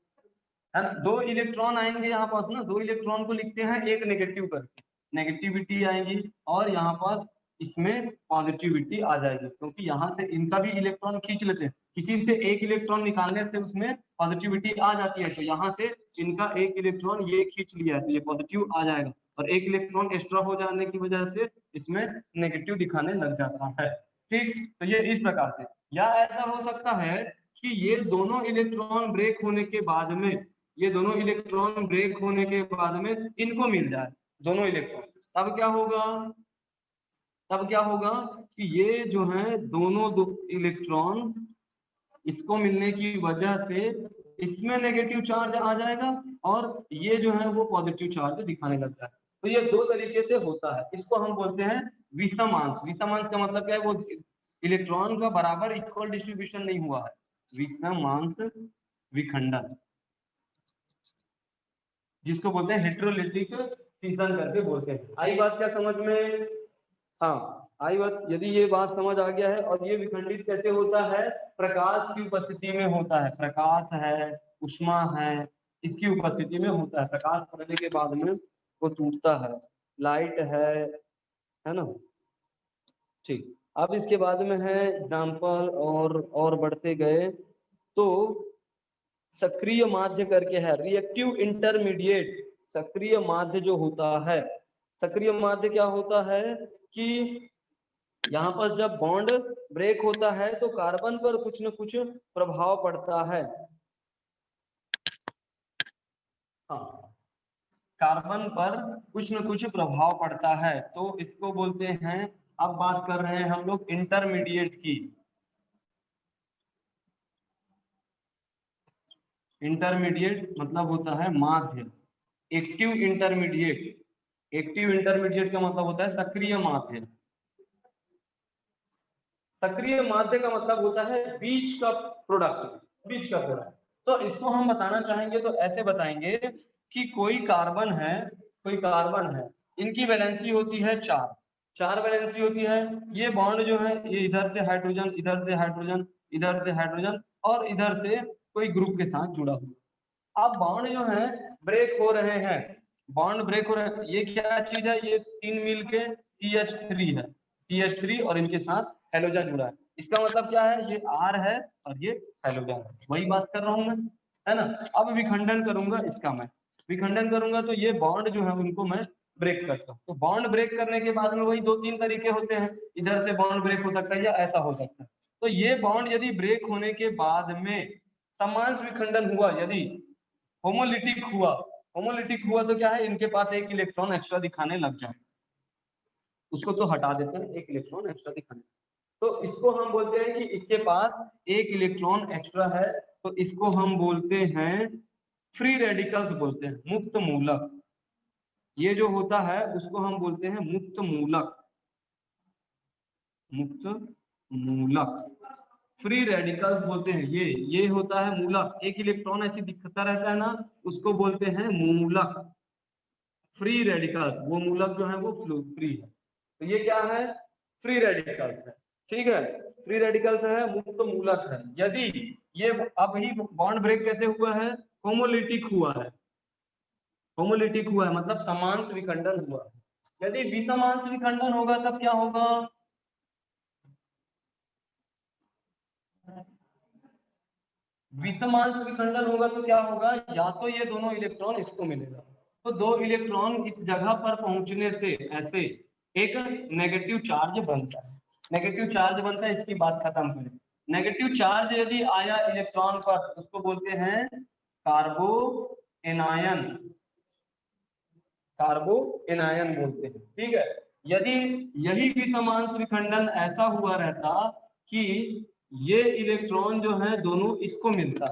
B: है ना, 2 इलेक्ट्रॉन आएंगे यहाँ पास ना, 2 इलेक्ट्रॉन को लिखते हैं एक नेगेटिव करके, नेगेटिविटी आएगी, और यहाँ पास इसमें पॉजिटिविटी आ जाएगी, क्योंकि यहाँ से इनका भी इलेक्ट्रॉन खींच लेते हैं, किसी से एक इलेक्ट्रॉन निकालने से उसमें पॉजिटिविटी आ जाती है, तो यहाँ से इनका एक इलेक्ट्रॉन ये खींच लिया है तो ये पॉजिटिव आ जाएगा, और एक इलेक्ट्रॉन एक्स्ट्रा हो जाने की वजह से इसमें नेगेटिव दिखाने लग जाता है, ठीक। तो ये इस प्रकार से, या ऐसा हो सकता है कि ये दोनों इलेक्ट्रॉन ब्रेक होने के बाद में, ये दोनों इलेक्ट्रॉन ब्रेक होने के बाद में इनको मिल जाए दोनों इलेक्ट्रॉन, तब क्या होगा कि ये जो है दोनों इलेक्ट्रॉन इसको मिलने की वजह से इसमें नेगेटिव चार्ज आ जाएगा, और ये जो है वो पॉजिटिव चार्ज दिखाने लगता है, तो ये 2 तरीके से होता है, इसको हम बोलते हैं विषमांश। विषमांश का मतलब क्या है, वो इलेक्ट्रॉन का बराबर इक्वल डिस्ट्रीब्यूशन नहीं हुआ है, विषमांश विखंडन, जिसको बोलते हैं हेटेरोलिटिक फिजन करके बोलते हैं। आई बात क्या समझ में, हाँ आई बात, यदि ये बात समझ आ गया है, और ये विखंडित कैसे होता है, प्रकाश की उपस्थिति में होता है, प्रकाश है, उष्मा है, इसकी उपस्थिति में होता है, प्रकाश पड़ने के बाद में वो टूटता है, लाइट है ना, ठीक। अब इसके बाद में है एग्जाम्पल, और बढ़ते गए तो सक्रिय माध्य करके है, रिएक्टिव इंटरमीडिएट, सक्रिय माध्य जो होता है, सक्रिय माध्य क्या होता है कि यहाँ पर जब बॉन्ड ब्रेक होता है तो कार्बन पर कुछ न कुछ प्रभाव पड़ता है। हाँ, कार्बन पर कुछ न कुछ प्रभाव पड़ता है, तो इसको बोलते हैं। अब बात कर रहे हैं हम लोग इंटरमीडिएट की। इंटरमीडिएट मतलब होता है माध्य। एक्टिव इंटरमीडिएट, एक्टिव इंटरमीडिएट का मतलब होता है सक्रिय माध्य। सक्रिय माध्य का मतलब होता है बीच का प्रोडक्ट, बीच का प्रोडक्ट। तो इसको हम बताना चाहेंगे तो ऐसे बताएंगे कि कोई कार्बन है, कोई कार्बन है, इनकी वैलेंसी होती है 4, 4 वैलेंसी होती है। ये बॉन्ड जो है ये इधर से हाइड्रोजन, इधर से हाइड्रोजन, इधर से हाइड्रोजन और इधर से कोई ग्रुप के साथ जुड़ा हुआ। अब बॉन्ड जो है ब्रेक हो रहे हैं, बॉन्ड ब्रेक हो रहे हैं। ये क्या चीज है, ये 3 मिल के CH3 है, CH3 और इनके साथ हेलोजन जुड़ा है। इसका मतलब क्या है, ये R है और ये हेलोजन है, वही बात कर रहा हूं मैं, है ना। अब विखंडन करूंगा इसका, मैं विखंडन करूंगा तो ये बॉन्ड जो है उनको मैं ब्रेक करता हूँ। तो बॉन्ड ब्रेक करने के बाद में वही 2-3 तरीके होते हैं, इधर से बॉन्ड ब्रेक हो सकता है या ऐसा हो सकता है। तो ये बॉन्ड यदि ब्रेक होने के बाद में समांश विखंडन हुआ, यदि होमोलिटिक हुआ, होमोलिटिक हुआ तो क्या है, इनके पास एक इलेक्ट्रॉन एक्स्ट्रा दिखाने लग जाए। उसको तो हटा देते हैं, एक इलेक्ट्रॉन एक्स्ट्रा दिखाने, तो इसको हम बोलते हैं कि इसके पास एक इलेक्ट्रॉन एक्स्ट्रा है, तो इसको हम बोलते हैं फ्री रेडिकल्स बोलते हैं, मुक्त मूलक। ये जो होता है उसको हम बोलते हैं मुक्त मूलक, मुक्त मूलक, फ्री रेडिकल्स बोलते हैं। ये होता है मूलक, एक इलेक्ट्रॉन ऐसे दिखता रहता है ना, उसको बोलते हैं मूलक। फ्री रेडिकल्स, वो मूलक जो है वो फ्री है, तो ये क्या है, फ्री रेडिकल्स है, ठीक है। फ्री रेडिकल्स है, मुक्त मूलक है। यदि ये अब ही बॉन्ड ब्रेक कैसे हुआ है, होमोलिटिक हुआ है, होमोलिटिक हुआ है मतलब समांश विखंडन हुआ है। यदि विसमांश विखंडन होगा तब क्या होगा, विषमांश विखंडन होगा तो क्या होगा, या तो ये दोनों इलेक्ट्रॉन इसको मिलेगा, तो 2 इलेक्ट्रॉन इस जगह पर पहुंचने से ऐसे एक नेगेटिव चार्ज बनता है, नेगेटिव चार्ज बनता है। इसकी बात खत्म करें। नेगेटिव चार्ज यदि आया इलेक्ट्रॉन पर उसको बोलते हैं कार्बो एनायन, कार्बो एनायन बोलते हैं, ठीक है। यदि यही विषमांश विखंडन ऐसा हुआ रहता कि ये इलेक्ट्रॉन जो है दोनों इसको मिलता,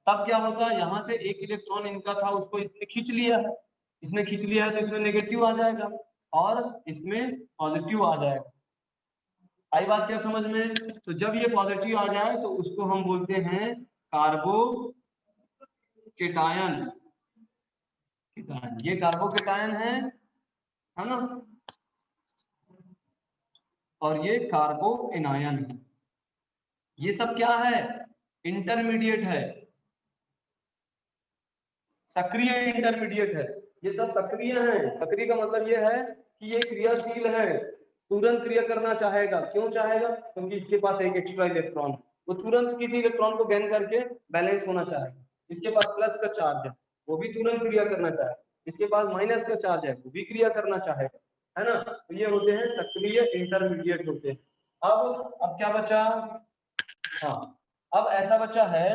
B: तब क्या होता, यहाँ से एक इलेक्ट्रॉन इनका था उसको इसने खींच लिया है, इसने खींच लिया है तो इसमें नेगेटिव आ जाएगा और इसमें पॉजिटिव आ जाएगा। आई बात क्या समझ में, तो जब ये पॉजिटिव आ जाए तो उसको हम बोलते हैं कार्बो केटायन, ये कार्बो केटायन है ना, और ये कार्बो एनायन है। ये सब क्या है, इंटरमीडिएट है, सक्रिय इंटरमीडिएट है। ये सब सक्रिय है, सक्रिय का मतलब ये है कि ये क्रियाशील है, तुरंत क्रिया करना चाहेगा। क्यों चाहेगा, क्योंकि इसके पास एक एक्स्ट्रा इलेक्ट्रॉन, वो तुरंत किसी इलेक्ट्रॉन को गेन करके बैलेंस होना चाहेगा। इसके पास प्लस का चार्ज है, वो भी तुरंत क्रिया करना चाहेगा। इसके पास माइनस का चार्ज है, वो भी क्रिया करना चाहेगा, है ना। तो ये होते हैं सक्रिय इंटरमीडिएट होते हैं। अब क्या बचा, हाँ अब ऐसा बचा है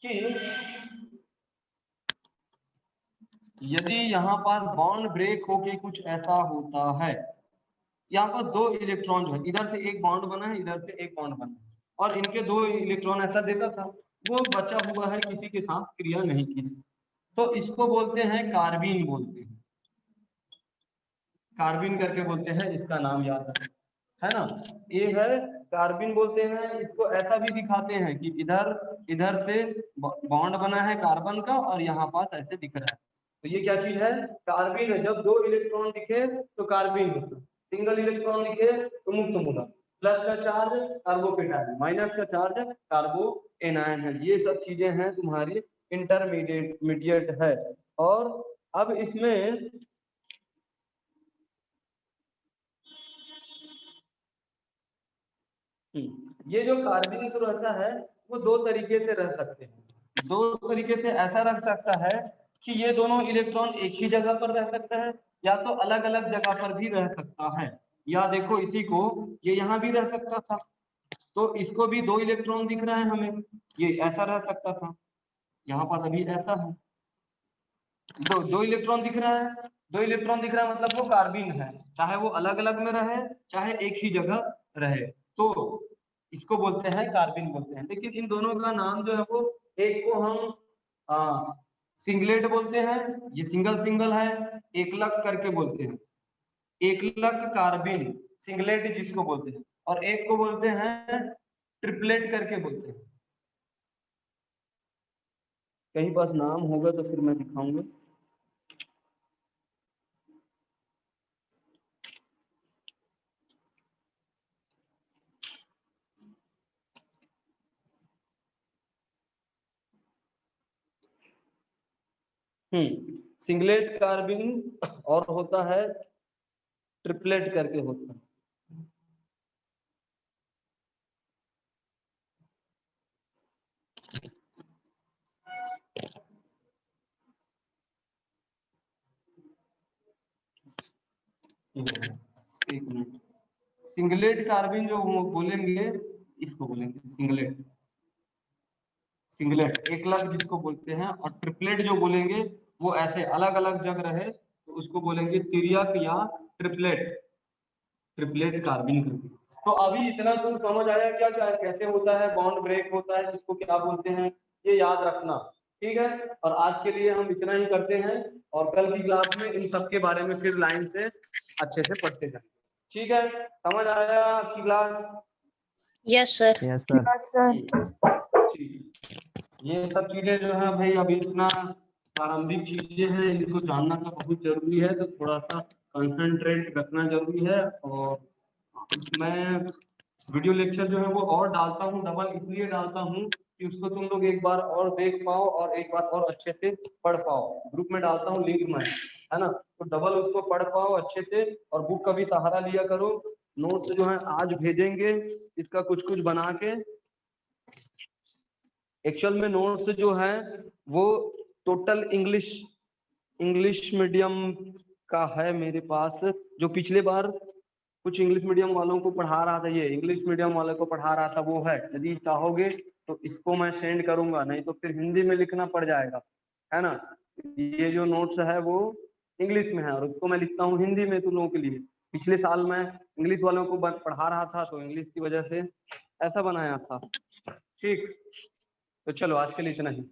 B: कि यदि यहाँ पर बॉन्ड ब्रेक होके कुछ ऐसा होता है, यहाँ पर 2 इलेक्ट्रॉन जो है, इधर से एक बॉन्ड बना है, इधर से एक बॉन्ड बना है, और इनके 2 इलेक्ट्रॉन ऐसा देता था, वो बचा हुआ है, किसी के साथ क्रिया नहीं की, तो इसको बोलते हैं कार्बीन बोलते हैं, कार्बीन करके बोलते हैं, इसका नाम याद रखें, है ना। ये है कार्बीन बोलते हैं। इसको ऐसा भी दिखाते हैं कि इधर इधर से बॉन्ड बना है कार्बन का और यहाँ पास ऐसे दिख रहा है, तो ये क्या चीज है, कार्बीन है। जब 2 इलेक्ट्रॉन दिखे तो कार्बीन होता, सिंगल इलेक्ट्रॉन दिखे तो मुक्त मूलक, प्लस का चार्ज कार्बोकेटायन, माइनस का चार्ज कार्बो एनायन है। ये सब चीजें हैं तुम्हारी इंटरमीडिएट है। और अब इसमें ये जो कार्बन जो रहता है वो 2 तरीके से रह सकते हैं, 2 तरीके से ऐसा रख सकता है कि ये दोनों इलेक्ट्रॉन एक ही जगह पर रह सकता है, या तो अलग अलग जगह पर भी रह सकता है। या देखो इसी को, ये यहाँ भी रह सकता था, तो इसको भी 2 इलेक्ट्रॉन दिख रहा है हमें, ये ऐसा रह सकता था, यहाँ पास अभी ऐसा है, दो इलेक्ट्रॉन दिख रहा है, 2 इलेक्ट्रॉन दिख रहा है, मतलब वो कार्बिन है, चाहे वो अलग अलग में रहे चाहे एक ही जगह रहे, तो इसको बोलते हैं कार्बिन बोलते हैं। लेकिन इन दोनों का नाम जो है वो, एक को हम सिंगलेट बोलते हैं, ये सिंगल सिंगल है, एकलक करके बोलते हैं, एकलक कार्बिन सिंगलेट जिसको बोलते हैं, और एक को बोलते हैं ट्रिपलेट करके बोलते हैं। कहीं पास नाम होगा तो फिर मैं दिखाऊंगा। सिंगलेट कार्बिन और होता है ट्रिपलेट करके होता है। एक मिनट, सिंगलेट कार्बिन जो बोलेंगे इसको बोलेंगे सिंगलेट, सिंगलेट एकलक जिसको बोलते हैं, और ट्रिपलेट जो बोलेंगे वो ऐसे अलग अलग जगह रहे तो उसको बोलेंगे तिर्यक या ट्रिपलेट, ट्रिपलेट कार्बिन करके। तो अभी इतना तो समझ आया क्या क्या कैसे होता है, बॉन्ड ब्रेक होता है, इसको क्या बोलते हैं, ये याद रखना, ठीक है। और आज के लिए हम इतना ही करते हैं, और कल की क्लास में इन सब के बारे में फिर लाइन से अच्छे से पढ़ते जाएंगे, ठीक है। समझ आया आज की class?
C: Yes sir.
A: Yes sir.
B: ठीक, ये सब चीजें जो है भाई अभी इतना प्रारंभिक चीजें हैं, इनको जानना का बहुत जरूरी है, तो थोड़ा सा कंसंट्रेट रखना जरूरी है। और मैं वीडियो लेक्चर जो है वो और डालता हूँ, डबल इसलिए डालता हूँ कि उसको तुम लोग एक बार और देख पाओ और एक बार और अच्छे से पढ़ पाओ। ग्रुप में डालता हूँ लिंक में, है ना, तो डबल उसको पढ़ पाओ अच्छे से, और बुक का भी सहारा लिया करो। नोट्स जो है आज भेजेंगे, इसका कुछ कुछ बना के। एक्चुअल में नोट्स जो है वो टोटल इंग्लिश मीडियम का है मेरे पास, जो पिछले बार कुछ इंग्लिश मीडियम वालों को पढ़ा रहा था, ये इंग्लिश मीडियम वालों को पढ़ा रहा था वो है। यदि चाहोगे तो इसको मैं सेंड करूंगा, नहीं तो फिर हिंदी में लिखना पड़ जाएगा, है ना। ये जो नोट्स है वो इंग्लिश में है और उसको मैं लिखता हूँ हिंदी में तुम लोगों के लिए। पिछले साल मैं इंग्लिश वालों को पढ़ा रहा था तो इंग्लिश की वजह से ऐसा बनाया था, ठीक। तो चलो आज के लिए इतना ही।